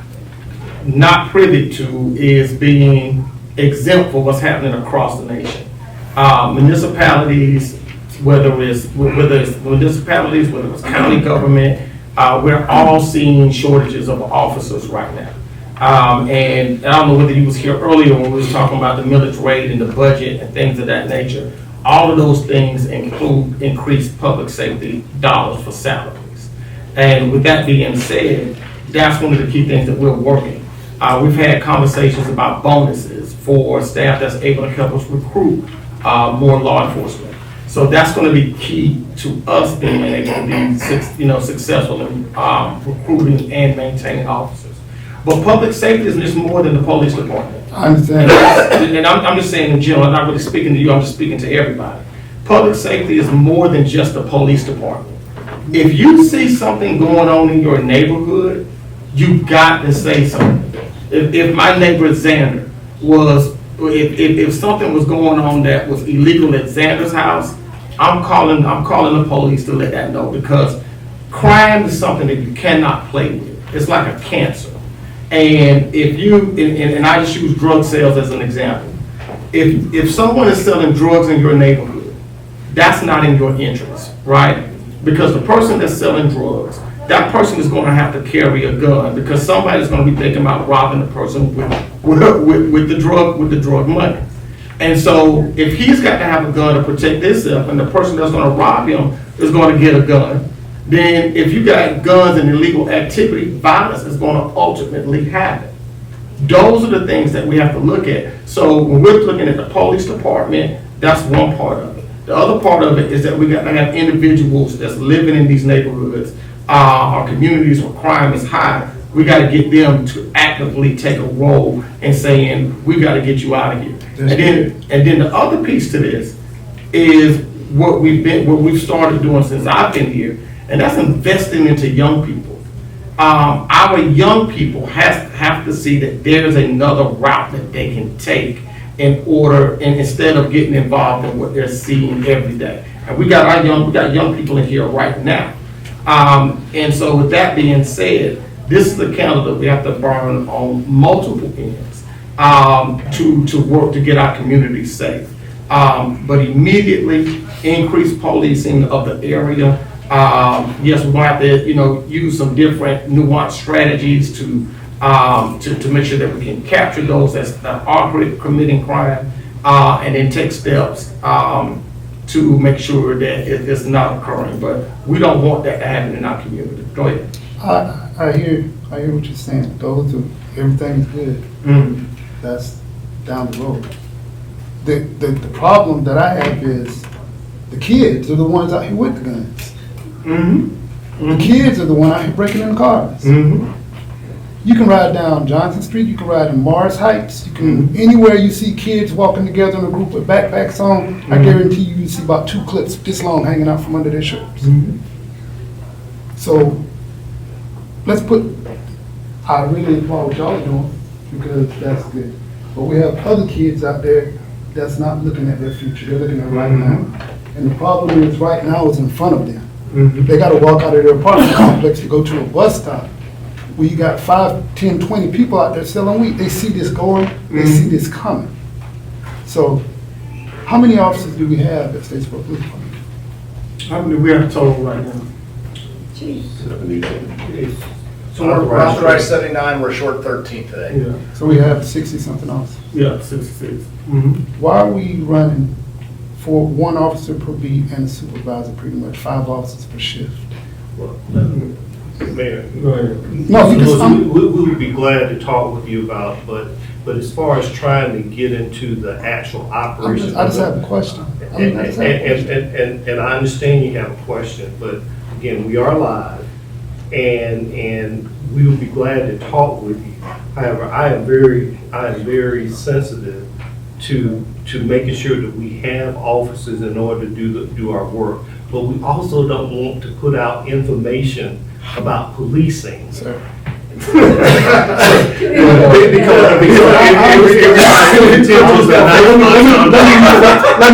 privy to is being exempt for what's happening across the nation. Municipalities, whether it's municipalities, whether it's county government, we're all seeing shortages of officers right now. And I don't know whether you was here earlier when we was talking about the millage rate and the budget and things of that nature. All of those things include increased public safety dollars for salaries. And with that being said, that's one of the key things that we're working. We've had conversations about bonuses for staff that's able to help us recruit more law enforcement. So that's going to be key to us being able to be successful in recruiting and maintaining officers. But public safety is just more than the police department.
I understand.
And I'm just saying in general, I'm not really speaking to you, I'm just speaking to everybody. Public safety is more than just the police department. If you see something going on in your neighborhood, you got to say something. If my neighbor Xander was, if something was going on that was illegal at Xander's house, I'm calling the police to let that know, because crime is something that you cannot play with. It's like a cancer. And if you, and I just use drug sales as an example. If someone is selling drugs in your neighborhood, that's not in your interest, right? Because the person that's selling drugs, that person is going to have to carry a gun, because somebody's going to be thinking about robbing the person with the drug money. And so if he's got to have a gun to protect himself, and the person that's going to rob him is going to get a gun, then if you got guns and illegal activity, violence is going to ultimately happen. Those are the things that we have to look at. So when we're looking at the police department, that's one part of it. The other part of it is that we got to have individuals that's living in these neighborhoods, our communities where crime is high. We got to get them to actively take a role in saying, we got to get you out of here. And then the other piece to this is what we've started doing since I've been here, and that's investing into young people. Our young people have to see that there's another route that they can take in order, and instead of getting involved in what they're seeing every day. And we got young people in here right now. And so with that being said, this is the candle that we have to burn on multiple ends to work to get our communities safe. But immediately increase policing of the area. Yes, we're going to have to, use some different nuanced strategies to make sure that we can capture those that are committing crime, and then take steps to make sure that it's not occurring. But we don't want that to happen in our community. Go ahead.
I hear what you're saying. Everything is good.
Mm-hmm.
That's down the road. The problem that I have is the kids are the ones out here with the guns.
Mm-hmm.
The kids are the ones out here breaking in cars.
Mm-hmm.
You can ride down Johnson Street, you can ride in Mars Heights, you can anywhere you see kids walking together in a group with backpacks on, I guarantee you see about 2 clips this long hanging out from under their shirts.
Mm-hmm.
So I really applaud what y'all are doing, because that's good. But we have other kids out there that's not looking at their future, they're looking at right now. And the problem is right now is in front of them.
Mm-hmm.
They gotta walk out of their apartment complex to go to a bus stop, where you got 5, 10, 20 people out there selling weed. They see this going, they see this coming. So, how many officers do we have at Statesboro Police Department?
How many we have total right now?
70.
So we're authorized 79, we're short 13 today.
Yeah.
So we have 60-something officers.
Yeah, 66. Mm-hmm.
Why are we running for 1 officer per beat and a supervisor, pretty much 5 officers per shift?
Well, Mayor,
Go ahead.
No, you just,
we would be glad to talk with you about, but as far as trying to get into the actual operation.
I just have a question.
And I understand you have a question, but again, we are live, and we would be glad to talk with you. However, I am very sensitive to making sure that we have officers in order to do our work. But we also don't want to put out information about policing.
Sir. Let me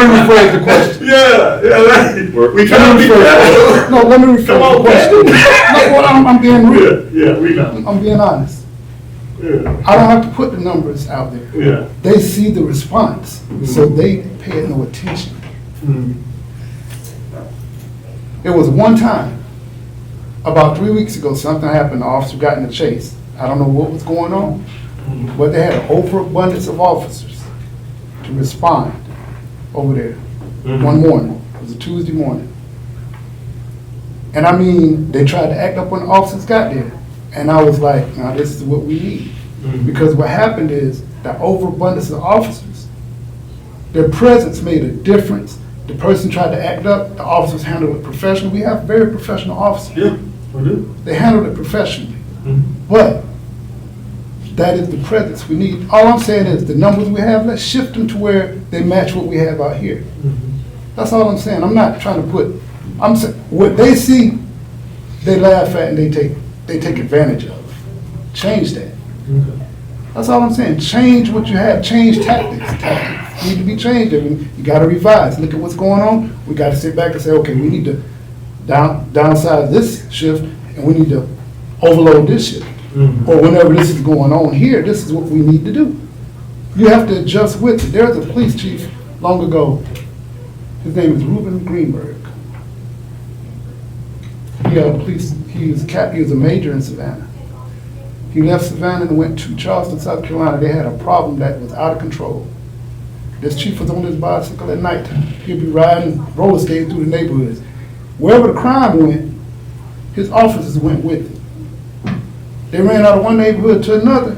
rephrase the question.
We can't be that.
No, let me rephrase the question. No, well, I'm being real.
Yeah, we know.
I'm being honest.
Yeah.
I don't have to put the numbers out there.
Yeah.
They see the response, so they pay it no attention. It was one time, about 3 weeks ago, something happened, the officer got in a chase. I don't know what was going on, but they had an overabundance of officers to respond over there one morning. It was a Tuesday morning. And I mean, they tried to act up when the officers got there. And I was like, now this is what we need. Because what happened is the overabundance of officers, their presence made a difference. The person tried to act up, the officers handled it professionally. We have very professional officers.
Yeah, we do.
They handled it professionally. But that is the presence we need. All I'm saying is the numbers we have, let's shift them to where they match what we have out here. That's all I'm saying. I'm not trying to put, I'm saying, what they see, they laugh at and they take advantage of. Change that. That's all I'm saying. Change what you have. Change tactics. Tactics need to be changed. I mean, you got to revise. Look at what's going on. We got to sit back and say, okay, we need to downsize this shift and we need to overload this shift. Or whenever this is going on here, this is what we need to do. You have to adjust with it. There's a police chief long ago. His name is Reuben Greenberg. He was a major in Savannah. He left Savannah and went to Charleston, South Carolina. They had a problem that was out of control. This chief was on his bicycle at nighttime. He'd be riding, roller skating through the neighborhoods. Wherever the crime went, his officers went with it. They ran out of one neighborhood to another.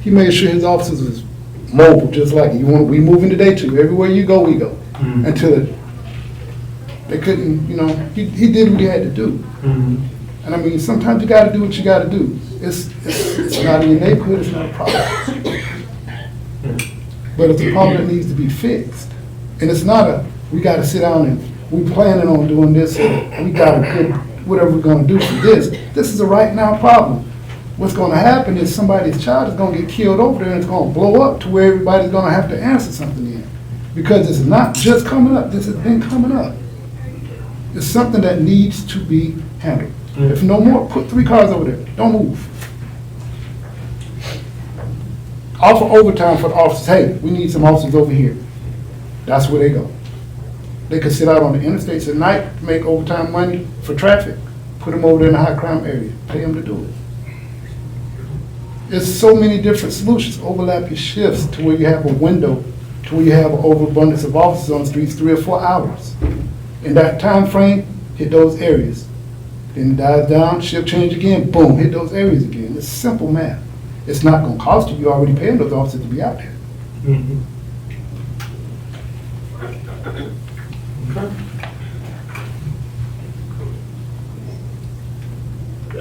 He made sure his officers was mobile, just like you want. We moving today too. Everywhere you go, we go. Until they couldn't, you know. He did what he had to do. And I mean, sometimes you got to do what you got to do. It's not in your neighborhood. It's not a problem. But it's a problem that needs to be fixed. And it's not we got to sit down and we planning on doing this. We got to good whatever we're going to do for this. This is a right now problem. What's going to happen is somebody's child is going to get killed over there and it's going to blow up to where everybody's going to have to answer something in. Because it's not just coming up. This has been coming up. It's something that needs to be handled. If no more, put 3 cars over there. Don't move. Offer overtime for the officers. Hey, we need some officers over here. That's where they go. They could sit out on the interstates at night, make overtime money for traffic, put them over there in a high crime area, pay them to do it. There's so many different solutions. Overlap your shifts to where you have a window, to where you have an overabundance of officers on the streets 3 or 4 hours. In that time frame, hit those areas. Then it dies down, shift change again, boom, hit those areas again. It's simple math. It's not gonna cost you, you're already paying those officers to be out there.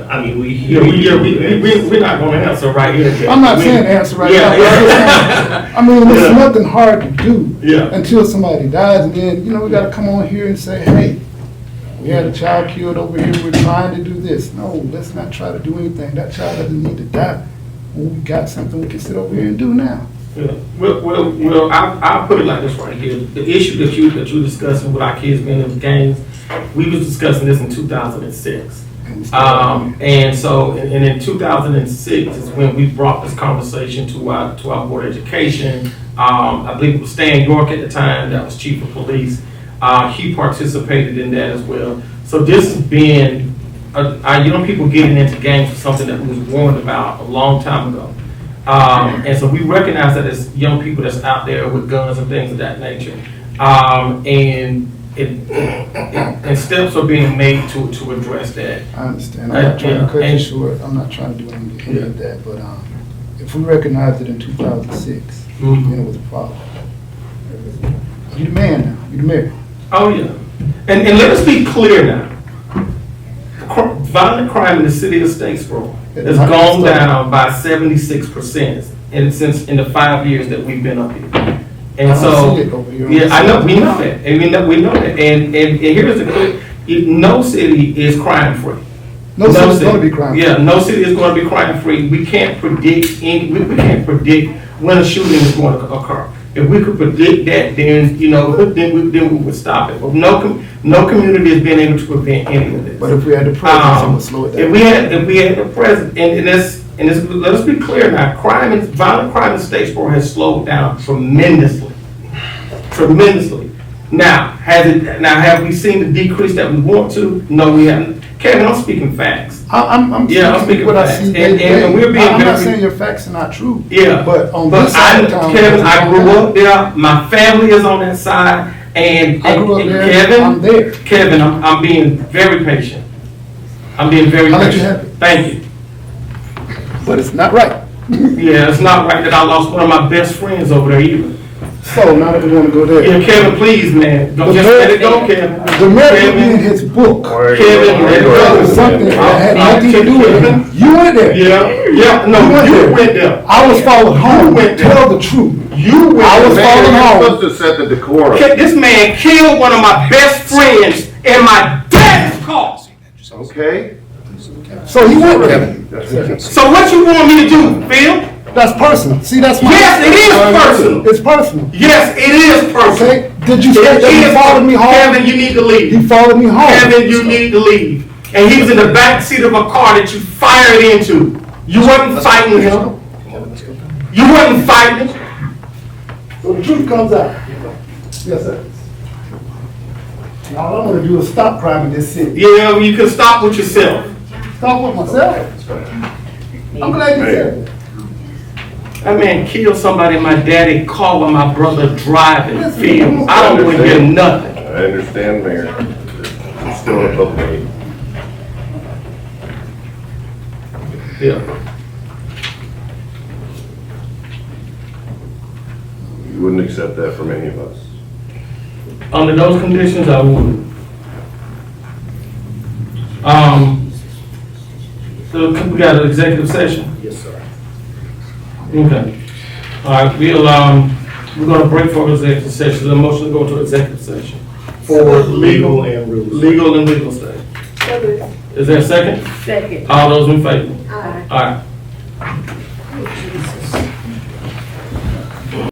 I mean, we're not gonna answer right here.
I'm not saying answer right now. I mean, it's nothing hard to do until somebody dies, and then, you know, we gotta come on here and say, hey, we had a child killed over here, we're trying to do this. No, let's not try to do anything. That child doesn't need to die. When we got something we can sit over here and do now.
Yeah. Well, I'll put it like this right here. The issue that you're discussing with our kids being in the gangs, we was discussing this in 2006. And so, and in 2006 is when we brought this conversation to our board of education. I believe it was Stan York at the time, that was chief of police. He participated in that as well. So this has been, people getting into gangs was something that was warned about a long time ago. And so we recognize that as young people that's out there with guns and things of that nature. And steps are being made to address that.
I understand. I'm not trying to cut you short. I'm not trying to do any of that. But if we recognized it in 2006, then it was a problem. You're the man now. You're the mayor.
Oh, yeah. And let us be clear now. Violent crime in the city of Statesboro has gone down by 76% in the 5 years that we've been up here. And so, I know, we know that. And we know that. And here's the clear, no city is crime free.
No city is going to be crime free.
Yeah, no city is going to be crime free. We can't predict we can't predict when a shooting is going to occur. If we could predict that, then then we would stop it. But no community has been able to prevent any of this.
But if we had the president, it would slow it down.
If we had the president, and let us be clear now, violent crime in Statesboro has slowed down tremendously.
Now, have we seen the decrease that we want to? No, we haven't. Kevin, I'm speaking facts.
I'm
Yeah, I'm speaking
what I
facts.
see
And-
day to day.
and we're being
I'm not
very-
saying your facts are not true.
Yeah.
But on this side of town.
Kevin, I grew up there, my family is on that side, and
I grew up
and
there,
Kevin,
I'm there.
Kevin, I'm being very patient. I'm being very
I'll let you
patient.
have it.
Thank you.
But it's not right.
Yeah, it's not right that I lost one of my best friends over there either.
So now that we wanna go there.
Yeah, Kevin, please, man, don't just let it go, Kevin.
The mayor put me in
Kevin,
his book.
Kevin, let it
There was
go.
something that had nothing to do with it. You went there.
Yeah, no, you went there.
I was followed home.
went there.
Tell the truth.
You went
I was
there.
followed
You're
home.
supposed to set the decorum.
This man killed one of my best friends in my dad's car.
Okay?
So he went there.
So what you want me to do, Phil?
That's personal. See, that's my.
Yes, it is personal.
It's personal.
Yes, it is personal.
Okay? Did you say
It
that he
is-
followed me home?
Kevin, you need to leave.
He followed me home.
Kevin, you need to leave. And he was in the back seat of a car that you fired into. You wasn't fighting him. You wasn't fighting him.
So the truth comes out. Yes, sir. Now, all I'm gonna do is stop crime in this city.
Yeah, you can stop with yourself.
Stop with myself. I'm glad you said it.
That man killed somebody in my daddy's car while my brother driving. Phil, I don't want to hear nothing.
I understand, Mayor. It's still in a public meeting.
Yeah.
You wouldn't accept that from any of us.
Under those conditions, I would. So we got an executive session?
Yes, sir.
Okay. All right, we're gonna break for executive session. The motion to go into executive session for legal
and rules.
Legal and legal study. Is there a second?
Second.
All those in favor?
Aye.
All right.